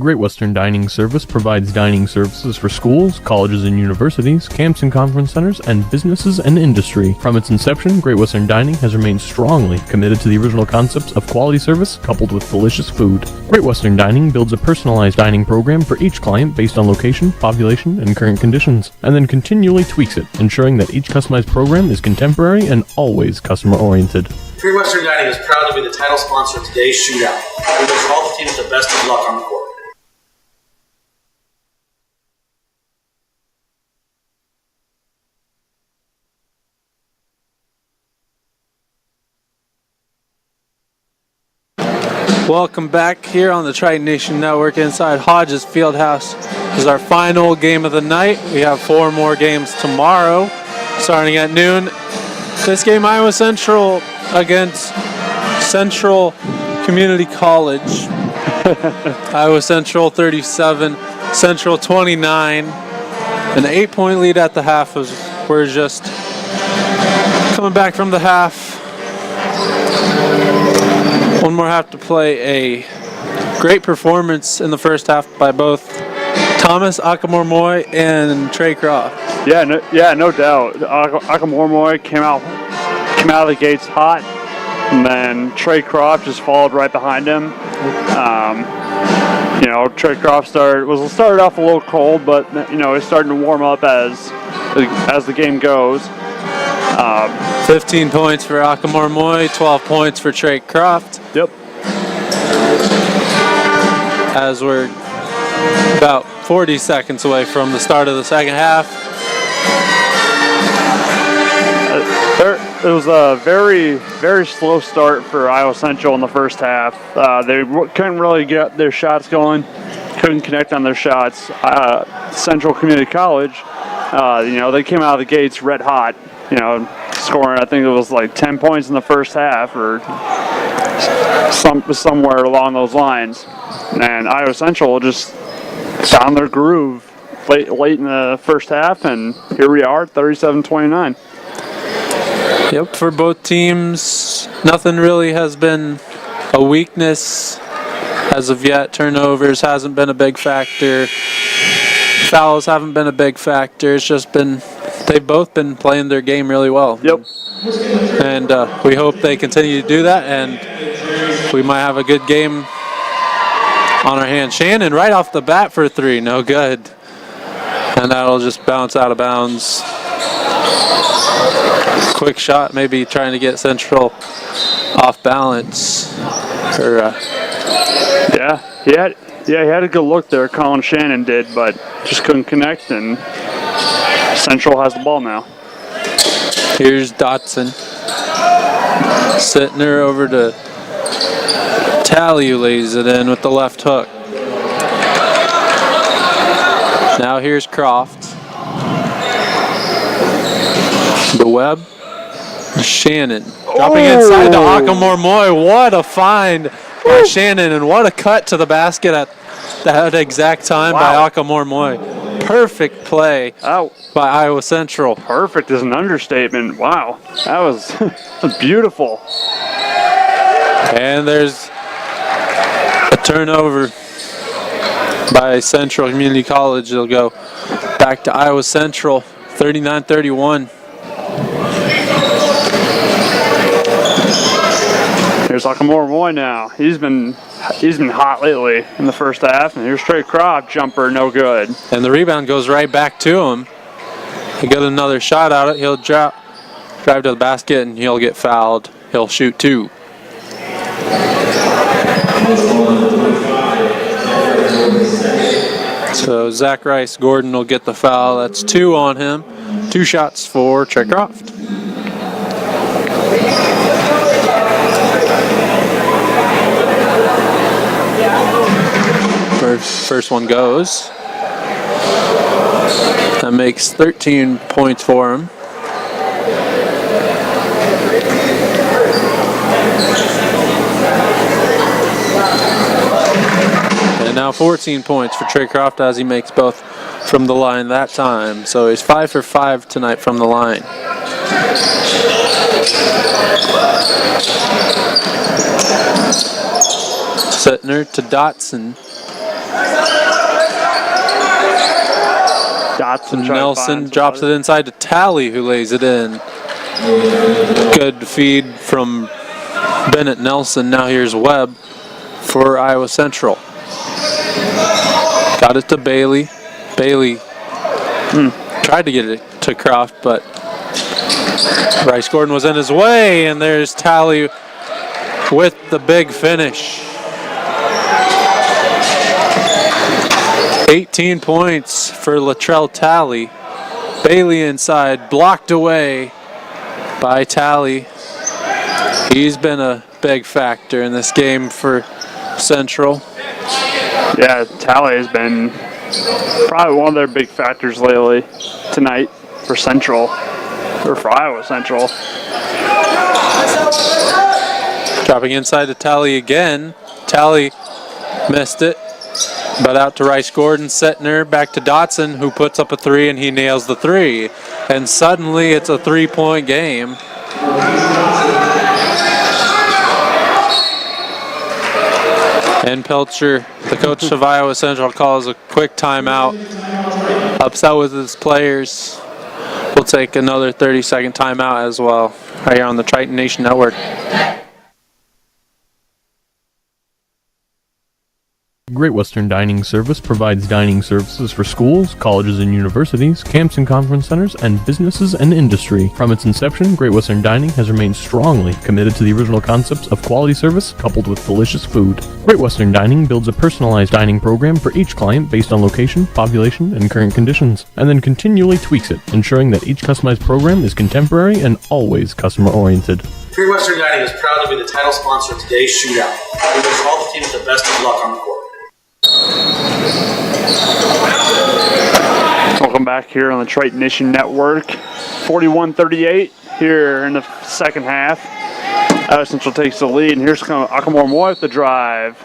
Great Western Dining Service provides dining services for schools, colleges and universities, camps and conference centers, and businesses and industry. From its inception, Great Western Dining has remained strongly committed to the original concepts of quality service coupled with delicious food. Great Western Dining builds a personalized dining program for each client based on location, population, and current conditions, and then continually tweaks it, ensuring that each customized program is contemporary and always customer-oriented. Great Western Dining is proud to be the title sponsor of today's shootout. We wish all the teams the best of luck on the court. Welcome back here on the Triton Nation Network inside Hodges Fieldhouse. This is our final game of the night. We have 4 more games tomorrow, starting at noon. This game, Iowa Central against Central Community College. Iowa Central 37, Central 29. An 8-point lead at the half. We're just coming back from the half. One more half to play. A great performance in the first half by both Thomas Akamormoy and Trey Croft. Yeah, no doubt. Akamormoy came out of the gates hot, and then Trey Croft just followed right behind him. Trey Croft started off a little cold, but he's starting to warm up as the game goes. 15 points for Akamormoy, 12 points for Trey Croft. Yep. As we're about 40 seconds away from the start of the second half. It was a very, very slow start for Iowa Central in the first half. They couldn't really get their shots going, couldn't connect on their shots. Central Community College, they came out of the gates red hot, scoring, I think it was like 10 points in the first half or somewhere along those lines. And Iowa Central just found their groove late in the first half, and here we are, 37-29. Yep, for both teams, nothing really has been a weakness as of yet. Turnovers hasn't been a big factor. Fouls haven't been a big factor. It's just been, they've both been playing their game really well. Yep. And we hope they continue to do that, and we might have a good game on our hands. Shannon right off the bat for 3, no good. And that'll just bounce out of bounds. Quick shot, maybe trying to get Central off balance. He had a good look there, Colin Shannon did, but just couldn't connect, and Central has the ball now. Here's Dotson. Sitting her over to Talley, who lays it in with the left hook. Now here's Croft. The Webb. Shannon. Dropping inside to Akamormoy. What a find by Shannon, and what a cut to the basket at that exact time by Akamormoy. Perfect play by Iowa Central. Perfect is an understatement. Wow, that was beautiful. And there's a turnover by Central Community College. They'll go back to Iowa Central, 39-31. Here's Akamormoy now. He's been hot lately in the first half. And here's Trey Croft, jumper, no good. And the rebound goes right back to him. He got another shot at it. He'll drive to the basket, and he'll get fouled. He'll shoot 2. So Zach Rice Gordon will get the foul. That's 2 on him. 2 shots for Trey Croft. First one goes. That makes 13 points for him. And now 14 points for Trey Croft as he makes both from the line that time. So he's 5 for 5 tonight from the line. Setner to Dotson. Dotson Nelson drops it inside to Talley, who lays it in. Good feed from Bennett Nelson. Now here's Webb for Iowa Central. Got it to Bailey. Bailey tried to get it to Croft, but Bryce Gordon was in his way, and there's Talley with the big finish. 18 points for Latrell Talley. Bailey inside, blocked away by Talley. He's been a big factor in this game for Central. Yeah, Talley has been probably one of their big factors lately tonight for Central, or for Iowa Central. Dropping inside to Talley again. Talley missed it, but out to Rice Gordon. Settner back to Dotson, who puts up a three, and he nails the three. And suddenly it's a 3-point game. And Pelcher, the coach of Iowa Central, calls a quick timeout. Upset with his players. We'll take another 30-second timeout as well, right here on the Triton Nation Network. Great Western Dining Service provides dining services for schools, colleges and universities, camps and conference centers, and businesses and industry. From its inception, Great Western Dining has remained strongly committed to the original concepts of quality service coupled with delicious food. Great Western Dining builds a personalized dining program for each client based on location, population, and current conditions, and then continually tweaks it, ensuring that each customized program is contemporary and always customer-oriented. Great Western Dining is proud to be the title sponsor of today's Shootout. We wish all the teams the best of luck on the court. Welcome back here on the Triton Nation Network. 41-38 here in the second half. Iowa Central takes the lead, and here's Akamore Moy with the drive.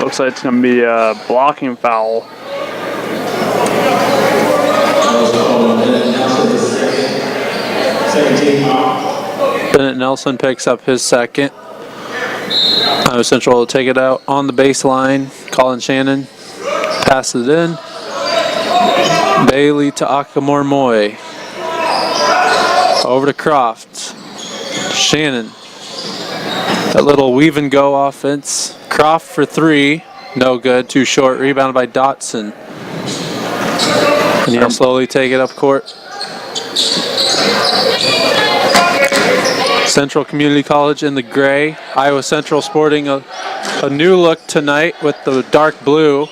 Looks like it's going to be a blocking foul. Bennett Nelson picks up his second. Iowa Central will take it out on the baseline. Colin Shannon passes it in. Bailey to Akamore Moy. Over to Croft. Shannon. That little weave and go offense. Croft for three. No good. Too short. Rebounded by Dotson. And he'll slowly take it up court. Central Community College in the gray. Iowa Central sporting a new look tonight with the dark blue.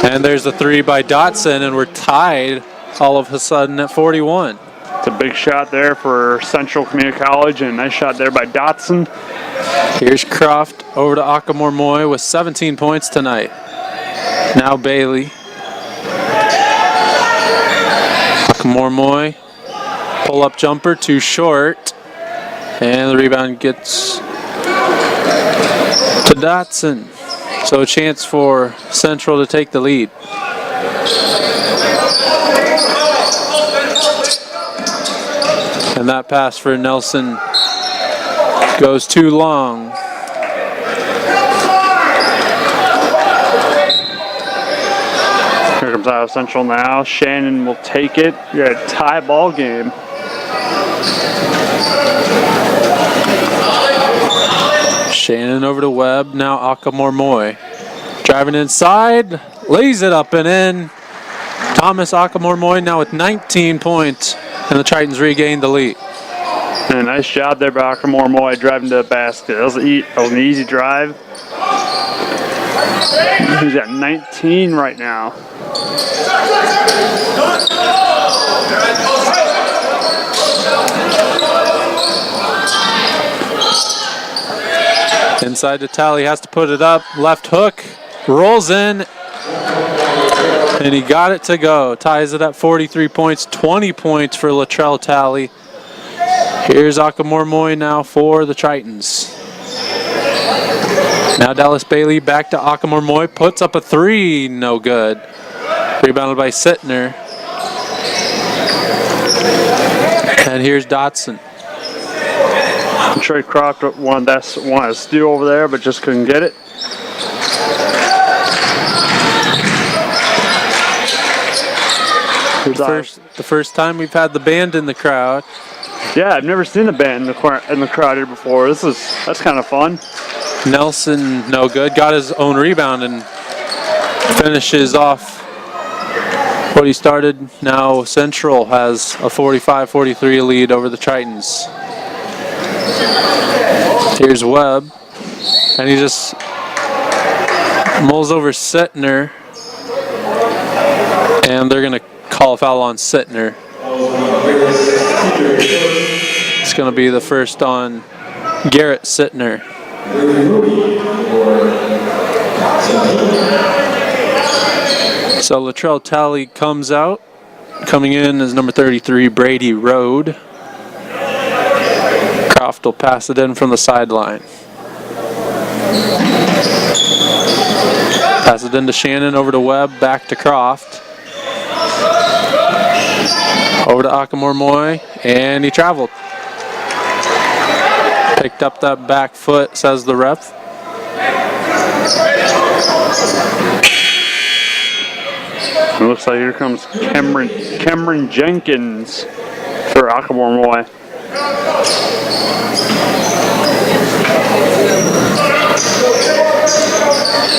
And there's a three by Dotson, and we're tied all of a sudden at 41. It's a big shot there for Central Community College, and a nice shot there by Dotson. Here's Croft over to Akamore Moy with 17 points tonight. Now Bailey. Akamore Moy. Pull-up jumper, too short. And the rebound gets to Dotson. So a chance for Central to take the lead. And that pass for Nelson goes too long. Here comes Iowa Central now. Shannon will take it. You're at a tie ball game. Shannon over to Webb. Now Akamore Moy. Driving inside. Lays it up and in. Thomas Akamore Moy now with 19 points. And the Tritons regain the lead. And a nice job there by Akamore Moy driving to the basket. That was an easy drive. He's at 19 right now. Inside to Talley, has to put it up. Left hook, rolls in, and he got it to go. Ties it at 43 points, 20 points for Latrell Talley. Here's Akamore Moy now for the Tritons. Now Dallas Bailey back to Akamore Moy, puts up a three, no good. Rebounded by Sittner. And here's Dotson. Trey Croft wanted to steal over there, but just couldn't get it. The first time we've had the band in the crowd. Yeah, I've never seen the band in the crowd here before. That's kind of fun. Nelson, no good. Got his own rebound and finishes off what he started. Now Central has a 45-43 lead over the Tritons. Here's Webb, and he just mulls over Sittner, and they're going to call a foul on Sittner. It's going to be the first on Garrett Sittner. So Latrell Talley comes out. Coming in is number 33, Brady Rode. Croft will pass it in from the sideline. Pass it into Shannon, over to Webb, back to Croft. Over to Akamor-Moy, and he traveled. Picked up that back foot, says the ref. It looks like here comes Cameron Jenkins for Akamor-Moy.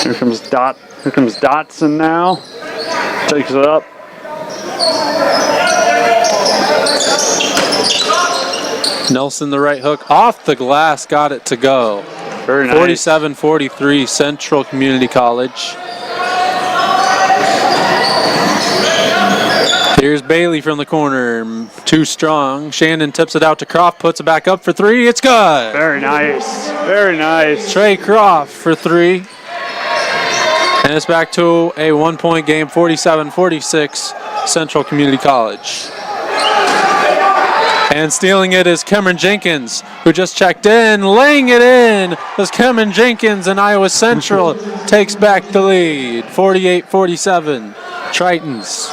Here comes Dotson now. Takes it up. Nelson, the right hook, off the glass, got it to go. Very nice. 47-43, Central Community College. Here's Bailey from the corner, too strong. Shannon tips it out to Croft, puts it back up for three. It's good. Very nice. Very nice. Trey Croft for three. And it's back to a 1-point game, 47-46, Central Community College. And stealing it is Cameron Jenkins, who just checked in. Laying it in was Cameron Jenkins, and Iowa Central takes back the lead, 48-47, Tritons.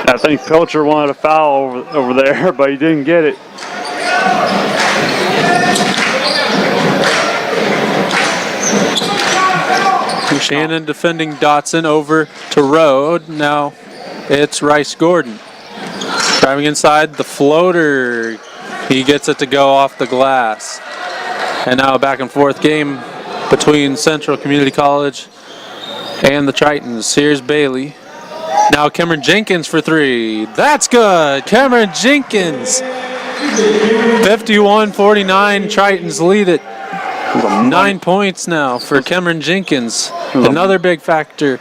I think Pilcher wanted a foul over there, but he didn't get it. Shannon defending Dotson, over to Rode. Now it's Rice Gordon. Driving inside, the floater. He gets it to go off the glass. And now a back and forth game between Central Community College and the Tritons. Here's Bailey. Now Cameron Jenkins for three. That's good. Cameron Jenkins. 51-49. Tritons lead it. 9 points now for Cameron Jenkins. Another big factor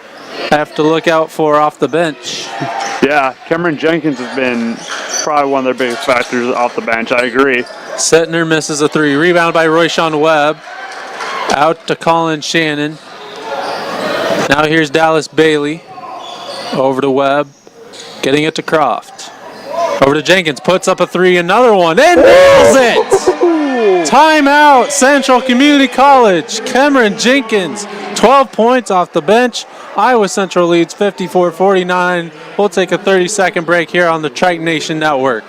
have to look out for off the bench. Yeah, Cameron Jenkins has been probably one of their biggest factors off the bench. I agree. Sittner misses a three. Rebound by Royshawn Webb. Out to Colin Shannon. Now here's Dallas Bailey. Over to Webb. Getting it to Croft. Over to Jenkins. Puts up a three. Another one. And nails it! Timeout, Central Community College. Cameron Jenkins, 12 points off the bench. Iowa Central leads 54-49. We'll take a 30-second break here on the Triton Nation Network.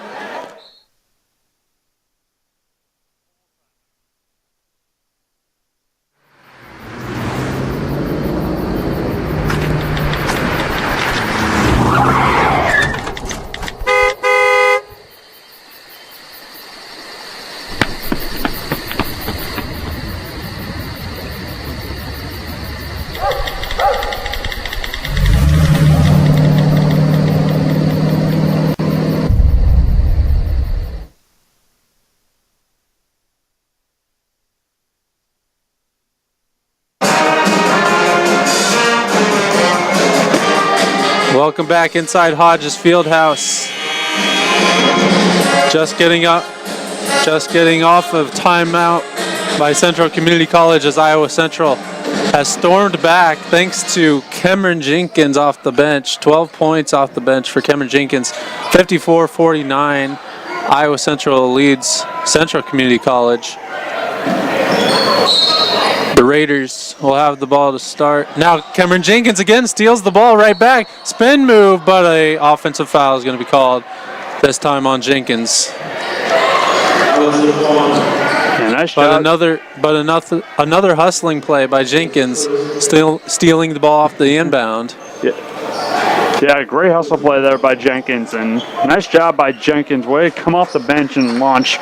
Welcome back inside Hodges Fieldhouse. Just getting off of timeout by Central Community College as Iowa Central has stormed back thanks to Cameron Jenkins off the bench. 12 points off the bench for Cameron Jenkins. 54-49. Iowa Central leads Central Community College. The Raiders will have the ball to start. Now Cameron Jenkins again steals the ball right back. Spin move, but a offensive foul is going to be called this time on Jenkins. Yeah, nice but shot. another hustling play by Jenkins, still stealing the ball off the inbound. Yeah. Yeah, great hustle play there by Jenkins, and nice job by Jenkins. Way to come off the bench and launch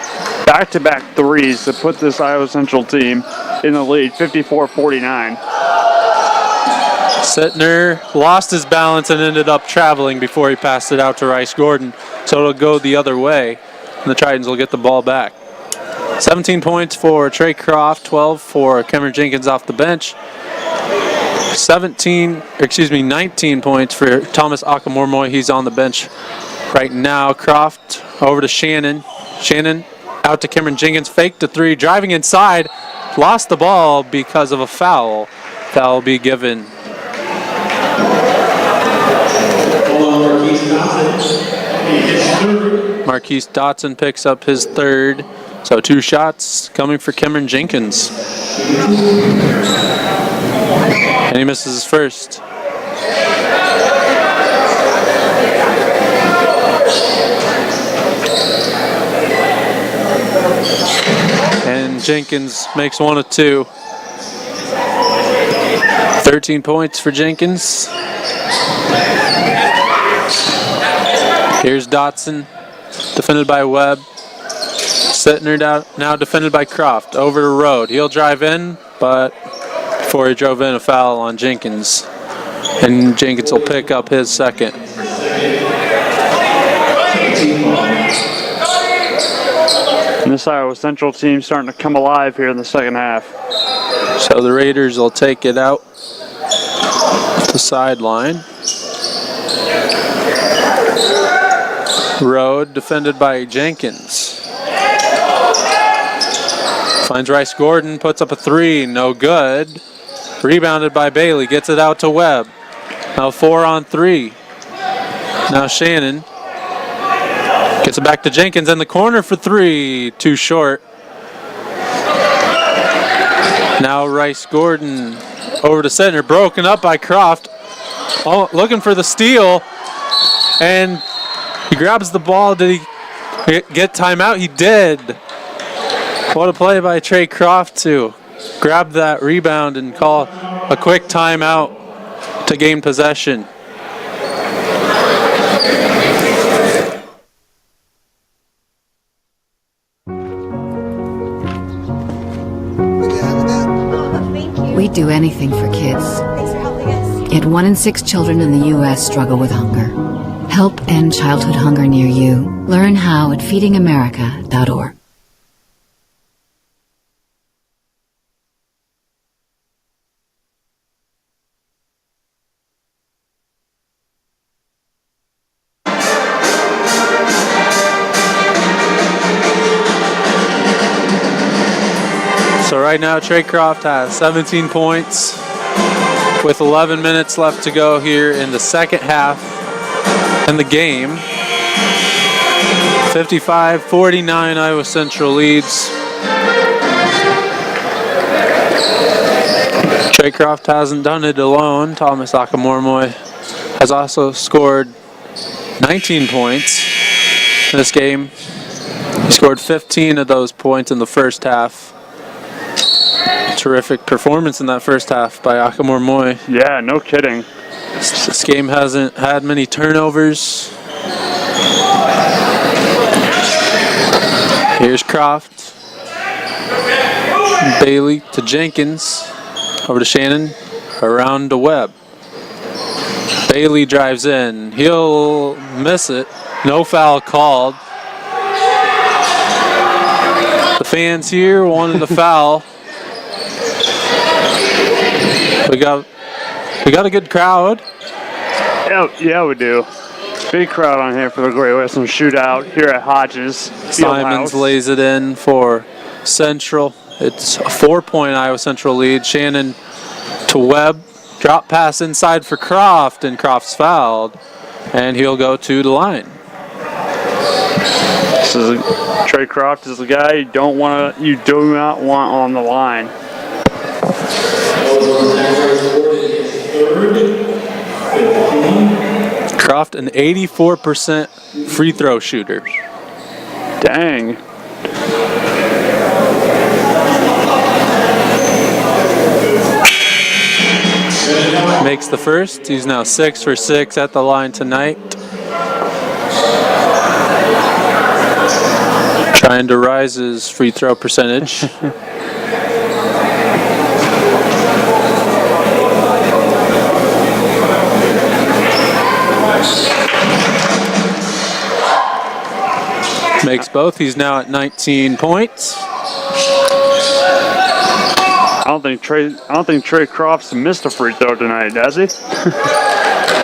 back-to-back threes to put this Iowa Central team in the lead, 54-49. Sittner lost his balance and ended up traveling before he passed it out to Rice Gordon, so it'll go the other way, and the Tritons will get the ball back. 17 points for Trey Croft, 12 for Cameron Jenkins off the bench. 19 points for Thomas Akamormoy. He's on the bench right now. Croft over to Shannon. Shannon out to Cameron Jenkins. Fake to three. Driving inside. Lost the ball because of a foul. Foul will be given. Marquise Dotson picks up his third. So 2 shots coming for Cameron Jenkins. And he misses his first. And Jenkins makes 1 of 2. 13 points for Jenkins. Here's Dotson, defended by Webb. Sittner now defended by Croft. Over to Road. He'll drive in, but before he drove in, a foul on Jenkins. And Jenkins will pick up his second. And this Iowa Central team starting to come alive here in the second half. So the Raiders will take it out the sideline. Road defended by Jenkins. Finds Rice Gordon, puts up a 3, no good. Rebounded by Bailey, gets it out to Webb. Now 4 on 3. Now Shannon gets it back to Jenkins in the corner for 3, too short. Now Rice Gordon over to center, broken up by Croft. Oh, looking for the steal, and he grabs the ball. Did he get timeout? He did. What a play by Trey Croft to grab that rebound and call a quick timeout to gain possession. We'd do anything for kids. Thanks for helping us. Yet 1 in 6 children in the U.S. struggle with hunger. Help end childhood hunger near you. Learn how at feedingamerica.org. So right now Trey Croft has 17 points with 11 minutes left to go here in the second half in the game. 55-49 Iowa Central leads. Trey Croft hasn't done it alone. Thomas Akamormoy has also scored 19 points in this game. He scored 15 of those points in the first half. Terrific performance in that first half by Akamormoy. Yeah, no kidding. This game hasn't had many turnovers. Here's Croft. Bailey to Jenkins. Over to Shannon. Around to Webb. Bailey drives in. He'll miss it. No foul called. The fans here wanted a foul. We got a good crowd. Yeah, we do. Big crowd on here for the Great Western Shootout here at Hodges. Simons lays it in for Central. It's a 4-point Iowa Central lead. Shannon to Webb. Drop pass inside for Croft, and Croft's fouled, and he'll go to the line. Trey Croft is the guy you do not want on the line. Croft, an 84% free throw shooter. Dang. makes the first. He's now 6 for 6 at the line tonight. Trying to rise his free throw percentage. Makes both. He's now at 19 points. I don't think Trey Croft's missed a free throw tonight, has he?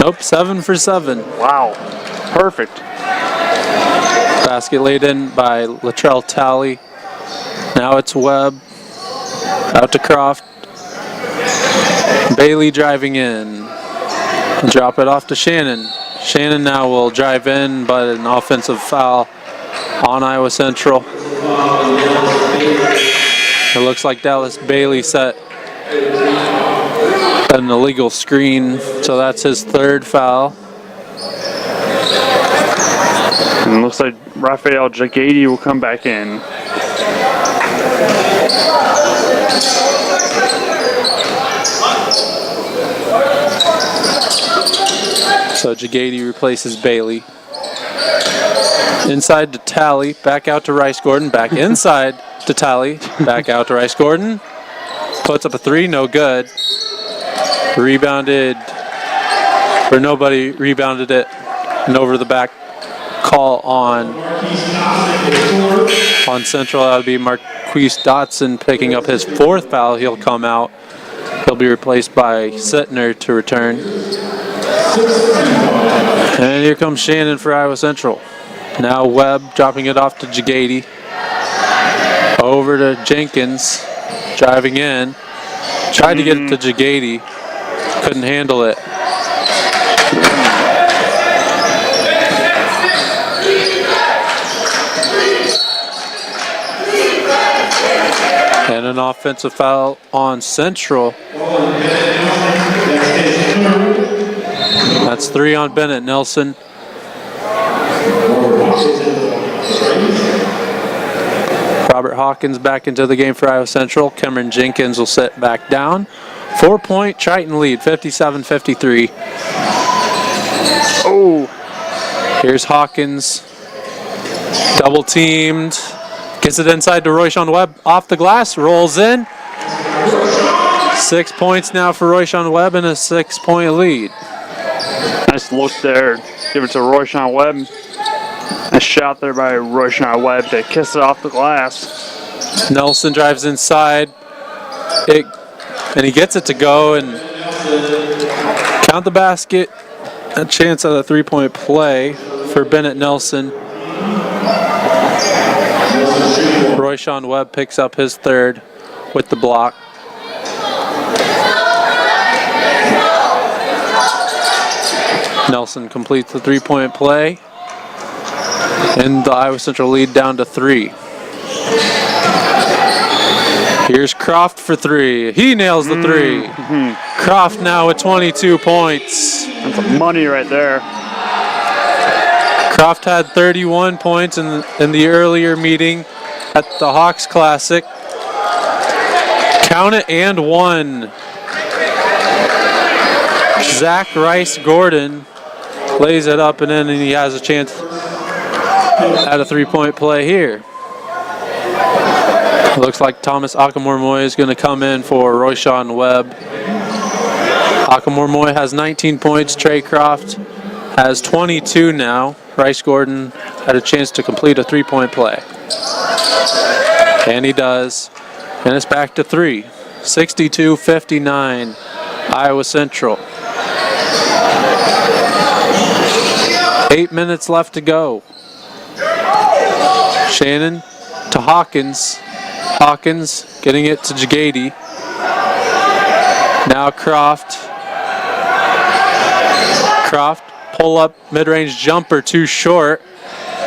Nope, 7 for 7. Wow, perfect. Basket laid in by Latrell Talley. Now it's Webb. Out to Croft. Bailey driving in. Drop it off to Shannon. Shannon now will drive in, but an offensive foul on Iowa Central. It looks like Dallas Bailey set an illegal screen, so that's his third foul. And it looks like Raphael Jagady will come back in. So Jagady replaces Bailey. Inside to Talley, back out to Rice Gordon, back inside to Talley, back out to Rice Gordon. Puts up a three, no good. Rebounded, or nobody rebounded it. And over the back call on Central. That would be Marquise Dotson picking up his fourth foul. He'll come out. He'll be replaced by Sittner to return. And here comes Shannon for Iowa Central. Now Webb dropping it off to Jagady. Over to Jenkins. Driving in. Tried to get it to Jagady. Couldn't handle it. And an offensive foul on Central. That's 3 on Bennett Nelson. Robert Hawkins back into the game for Iowa Central. Cameron Jenkins will sit back down. 4-point Triton lead, 57-53. Oh, here's Hawkins. Double teamed. Gets it inside to Royshawn Webb. Off the glass, rolls in. 6 points now for Royshawn Webb and a 6-point lead. Nice look there. Give it to Royshawn Webb. A shot there by Royshawn Webb to kiss it off the glass. Nelson drives inside. And he gets it to go and count the basket. A chance at a 3-point play for Bennett Nelson. Royshawn Webb picks up his third with the block. Nelson completes the 3-point play. And the Iowa Central lead down to 3. Here's Croft for 3. He nails the 3. Croft now with 22 points. That's money right there. Croft had 31 points in the earlier meeting at the Hawks Classic. Count it and 1. Zach Rice Gordon lays it up and in, and he has a chance at a 3-point play here. Looks like Thomas Akamor-Moy is going to come in for Royshawn Webb. Akamor-Moy has 19 points. Trey Croft has 22 now. Rice Gordon had a chance to complete a 3-point play. And he does. And it's back to 3. 62-59, Iowa Central. 8 minutes left to go. Shannon to Hawkins. Hawkins getting it to Jagady. Now Croft. Croft, pull up, mid-range jumper, too short.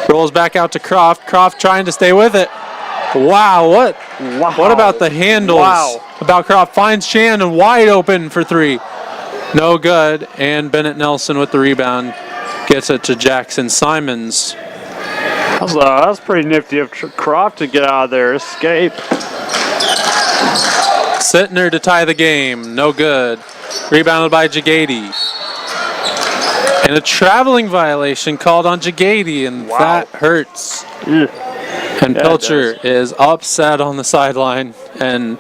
Rolls back out to Croft. Croft trying to stay with it. Wow, what about the handles? Wow. About Croft finds Shannon wide open for 3. No good, and Bennett Nelson with the rebound gets it to Jackson Simons. That was pretty nifty of Croft to get out of there, escape. Sittner to tie the game. No good. Rebounded by Jagady. And a traveling violation called on Jagady, and that hurts. Yeah. And Pilcher is upset on the sideline. And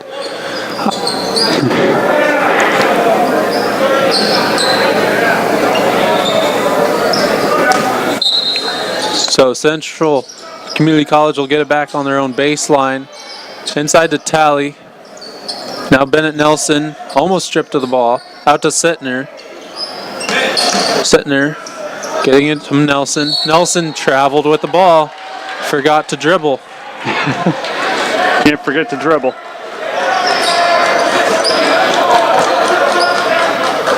so Central Community College will get it back on their own baseline. Inside to Tally. Now Bennett Nelson almost stripped of the ball. Out to Sittner. Sittner getting it from Nelson. Nelson traveled with the ball. Forgot to dribble. Can't forget to dribble.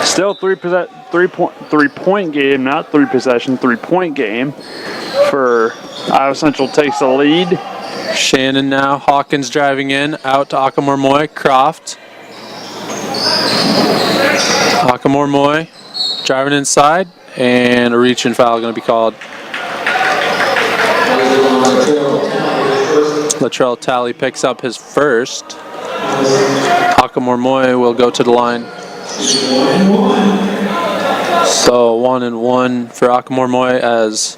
Still three-point game, not three possession, 3-point game for Iowa Central takes the lead. Shannon now. Hawkins driving in. Out to Akamor-Moy. Croft. Akamor-Moy driving inside. And a reach and foul going to be called. Latrell Talley picks up his first. Akamor-Moy will go to the line. So 1-1 for Akamor-Moy as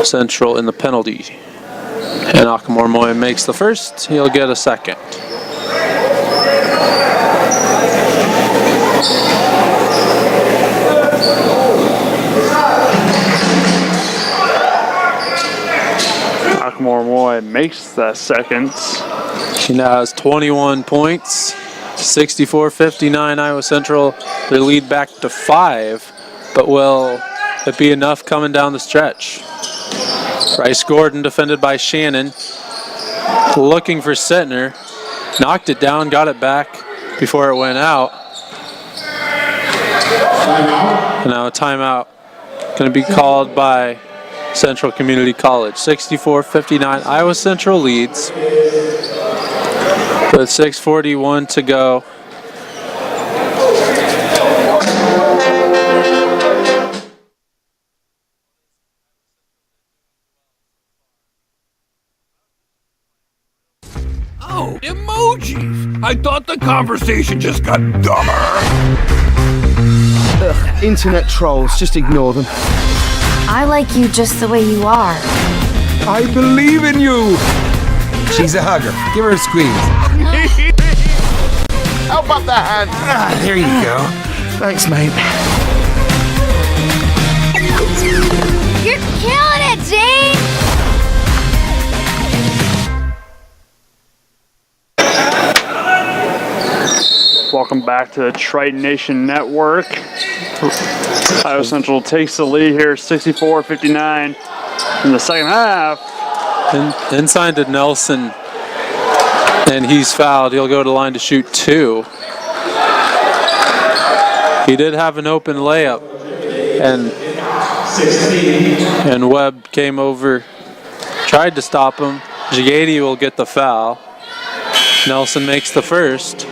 Central in the penalty. And Akamor-Moy makes the first. He'll get a second. Akamor-Moy makes the second. She now has 21 points. 64-59 Iowa Central. Their lead back to 5. But will it be enough coming down the stretch? Bryce Gordon defended by Shannon. Looking for Sittner. Knocked it down, got it back before it went out. And now a timeout going to be called by Central Community College. 64-59 Iowa Central leads with 6:41 to go. Oh, emojis! I thought the conversation just got dumber. Ugh, internet trolls, just ignore them. I like you just the way you are. I believe in you. She's a hugger. Give her a squeeze. How about the hand? Ah, there you go. Thanks, mate. You're killing it, Zane! Welcome back to the Triton Nation Network. Iowa Central takes the lead here, 64-59 in the second half. Inside to Nelson, and he's fouled. He'll go to the line to shoot 2. He did have an open layup, and Webb came over, tried to stop him. Jagady will get the foul. Nelson makes the first.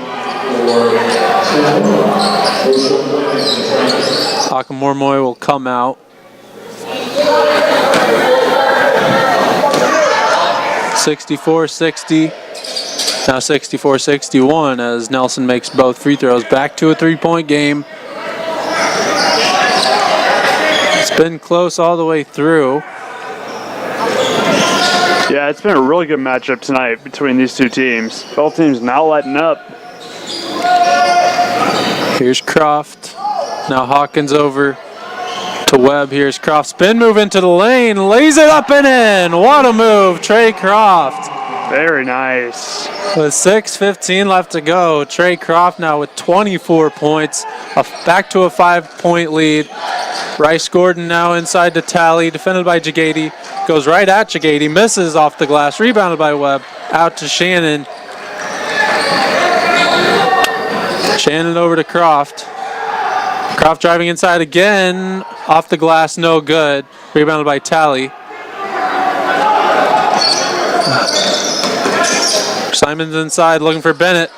Akamor-Moy will come out. 64-60. Now 64-61 as Nelson makes both free throws. Back to a 3-point game. It's been close all the way through. Yeah, it's been a really good matchup tonight between these two teams. Both teams not letting up. Here's Croft. Now Hawkins over to Webb. Here's Croft. Spin move into the lane. Lays it up and in. What a move. Trey Croft. Very nice. With 6:15 left to go. Trey Croft now with 24 points. Back to a 5-point lead. Bryce Gordon now inside to Tally. Defended by Jagady. Goes right at Jagady. Misses off the glass. Rebounded by Webb. Out to Shannon. Shannon over to Croft. Croft driving inside again. Off the glass, no good. Rebounded by Tally. Simon's inside looking for Bennett.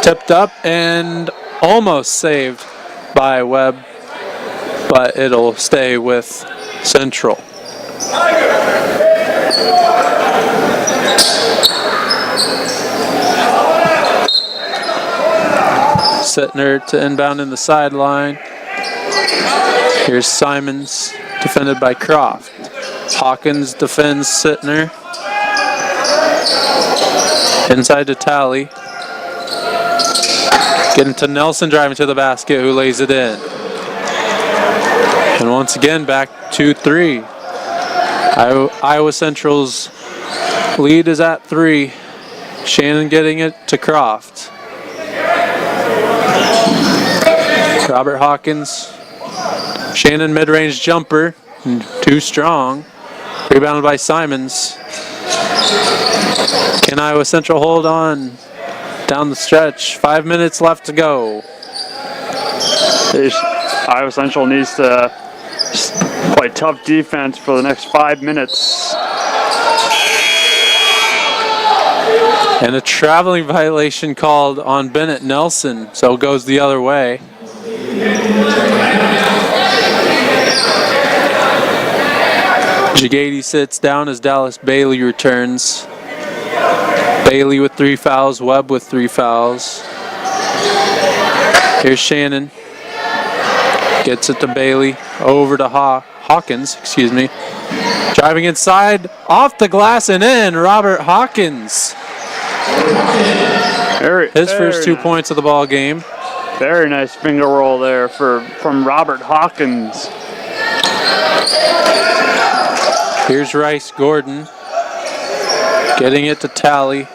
Tipped up and almost saved by Webb. But it'll stay with Central. Sittner to inbound in the sideline. Here's Simons, defended by Croft. Hawkins defends Sittner. Inside to Talley. Getting to Nelson, driving to the basket, who lays it in. And once again, back 2-3. Iowa Central's lead is at 3. Shannon getting it to Croft. Robert Hawkins. Shannon mid-range jumper. Too strong. Rebounded by Simons. Can Iowa Central hold on down the stretch? 5 minutes left to go. Iowa Central needs to play tough defense for the next 5 minutes. And a traveling violation called on Bennett Nelson, so it goes the other way. Jagady sits down as Dallas Bailey returns. Bailey with 3 fouls, Webb with 3 fouls. Here's Shannon. Gets it to Bailey, over to Hawkins, Driving inside, off the glass and in, Robert Hawkins. His first 2 points of the ball game. Very nice finger roll there from Robert Hawkins. Here's Rice Gordon. Getting it to Talley.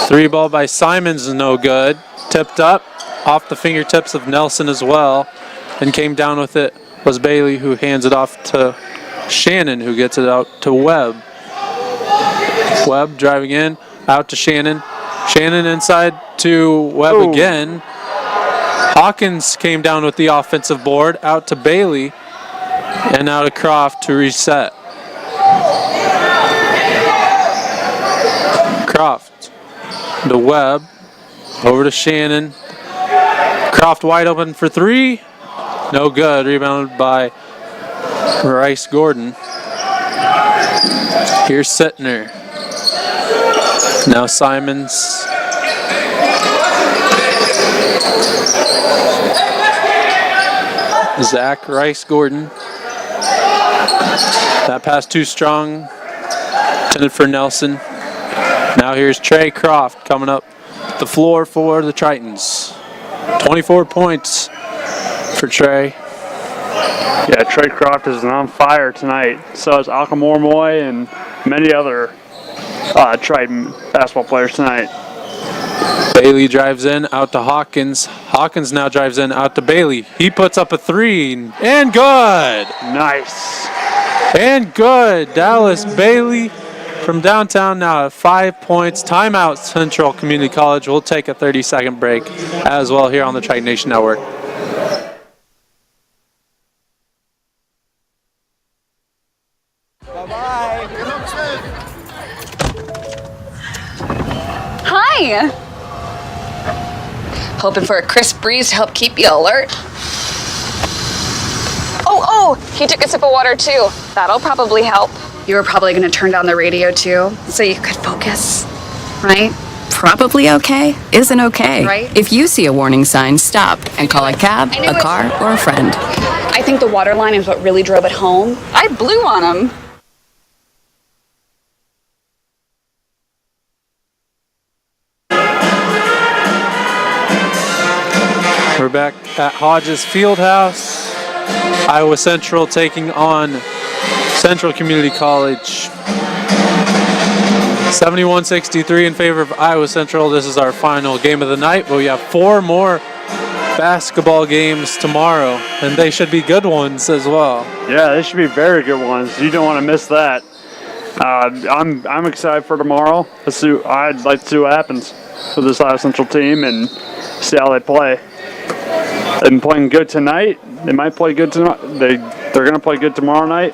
3 ball by Simons is no good. Tipped up off the fingertips of Nelson as well. And came down with it was Bailey, who hands it off to Shannon, who gets it out to Webb. Webb driving in, out to Shannon. Shannon inside to Webb again. Hawkins came down with the offensive board, out to Bailey. And now to Croft to reset. Croft to Webb, over to Shannon. Croft wide open for 3. No good. Rebounded by Rice Gordon. Here's Sittner. Now Simons. Zach Rice Gordon. That pass too strong. Intended for Nelson. Now here's Trey Croft coming up the floor for the Tritons. 24 points for Trey. Yeah, Trey Croft is on fire tonight. So is Akamormoy and many other Triton basketball players tonight. Bailey drives in, out to Hawkins. Hawkins now drives in, out to Bailey. He puts up a 3, and good! Nice. And good. Dallas Bailey from downtown now at 5 points. Timeout, Central Community College. We'll take a 30-second break as well here on the Triton Nation Network. Hi. Hoping for a crisp breeze to help keep you alert. Oh, he took a sip of water too. That'll probably help. You were probably going to turn down the radio too, so you could focus, right? Probably okay isn't okay. Right. If you see a warning sign, stop and call a cab, a car, or a friend. I think the water line is what really drove it home. I blew on him. We're back at Hodges Fieldhouse. Iowa Central taking on Central Community College. 71-63 in favor of Iowa Central. This is our final game of the night, but we have 4 more basketball games tomorrow, and they should be good ones as well. Yeah, they should be very good ones. You don't want to miss that. I'm excited for tomorrow. I'd like to see what happens with this Iowa Central team and see how they play. They've been playing good tonight. They might play good tonight. They're going to play good tomorrow night.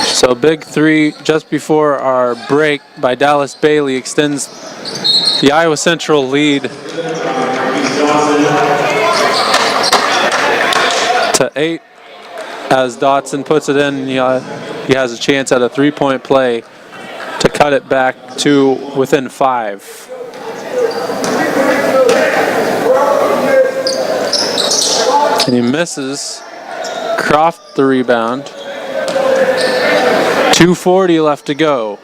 So big 3 just before our break by Dallas Bailey extends the Iowa Central lead to 8 as Dotson puts it in. He has a chance at a 3-point play to cut it back to within 5. And he misses. Croft the rebound. 2:40 left to go.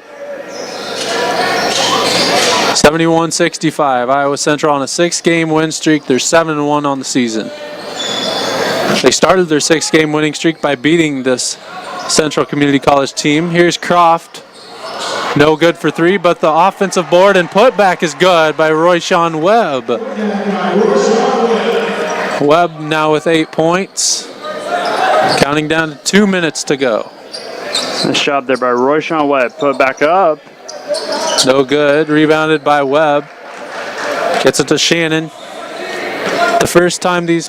71-65. Iowa Central on a 6-game win streak. They're 7-1 on the season. They started their 6-game winning streak by beating this Central Community College team. Here's Croft. No good for 3, but the offensive board and putback is good by Royshawn Webb. Webb now with 8 points. Counting down to 2 minutes to go. Nice job there by Royshawn Webb. Put it back up. No good. Rebounded by Webb. Gets it to Shannon. The first time these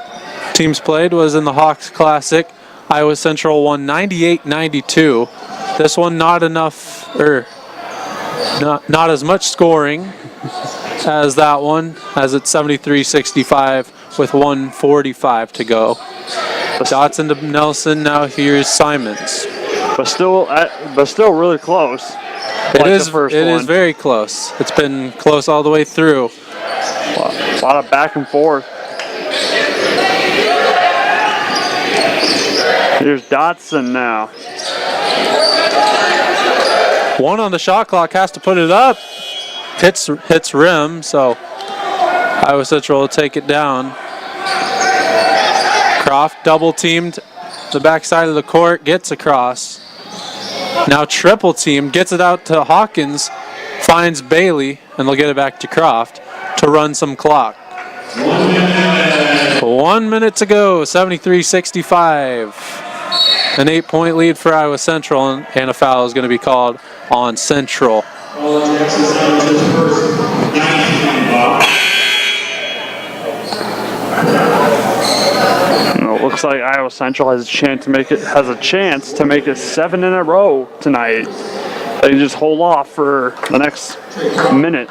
teams played was in the Hawks Classic. Iowa Central won 98-92. This one not enough, or not as much scoring as that one, as it's 73-65 with 1:45 to go. Dotson to Nelson. Now here's Simons. But still really close. It is very close. It's been close all the way through. A lot of back and forth. Here's Dotson now. 1 on the shot clock, has to put it up. Hits rim, so Iowa Central will take it down. Croft double teamed the backside of the court, gets across. Now triple teamed, gets it out to Hawkins, finds Bailey, and they'll get it back to Croft to run some clock. 1 minute to go, 73-65. An 8-point lead for Iowa Central, and a foul is going to be called on Central. It looks like Iowa Central has a chance to make it 7 in a row tonight. They can just hold off for the next minute.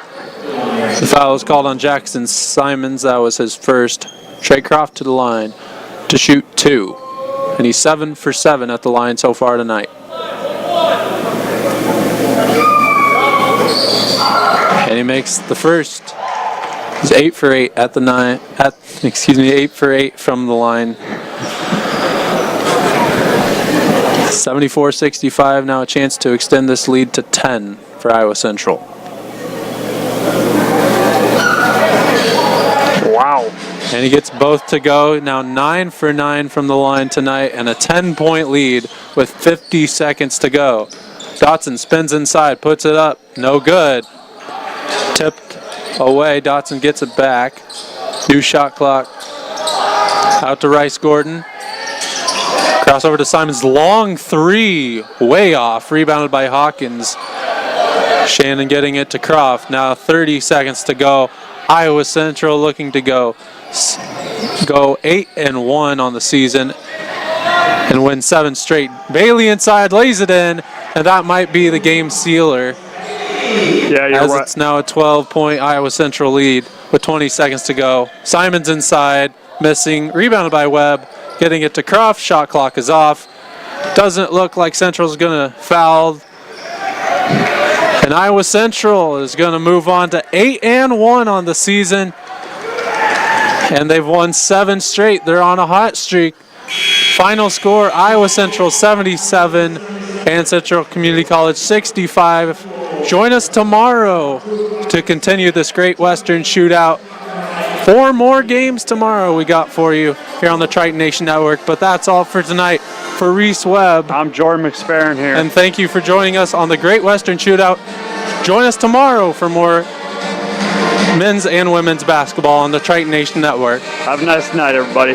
The foul is called on Jackson Simons. That was his first. Trey Croft to the line to shoot 2. And he's 7 for 7 at the line so far tonight. And he makes the first. He's 8 for 8 at the 8 for 8 from the line. 74-65, now a chance to extend this lead to 10 for Iowa Central. Wow. And he gets both to go. Now 9 for 9 from the line tonight, and a 10-point lead with 50 seconds to go. Dotson spins inside, puts it up, no good. Tipped away, Dotson gets it back. New shot clock. Out to Rice Gordon. Crossover to Simons, long 3, way off, rebounded by Hawkins. Shannon getting it to Croft. Now 30 seconds to go. Iowa Central looking to go 8-1 on the season and win 7 straight. Bailey inside, lays it in, and that might be the game sealer. Yeah, you're right. It's now a 12-point Iowa Central lead with 20 seconds to go. Simons inside, missing, rebounded by Webb, getting it to Croft. Shot clock is off. Doesn't look like Central's going to foul. And Iowa Central is going to move on to 8-1 on the season. And they've won 7 straight. They're on a hot streak. Final score, Iowa Central 77 and Central Community College 65. Join us tomorrow to continue this Great Western Shootout. 4 more games tomorrow we got for you here on the Triton Nation Network. But that's all for tonight. For Reese Webb, I'm Jordan McSparron here. And thank you for joining us on the Great Western Shootout. Join us tomorrow for more men's and women's basketball on the Triton Nation Network. Have a nice night, everybody.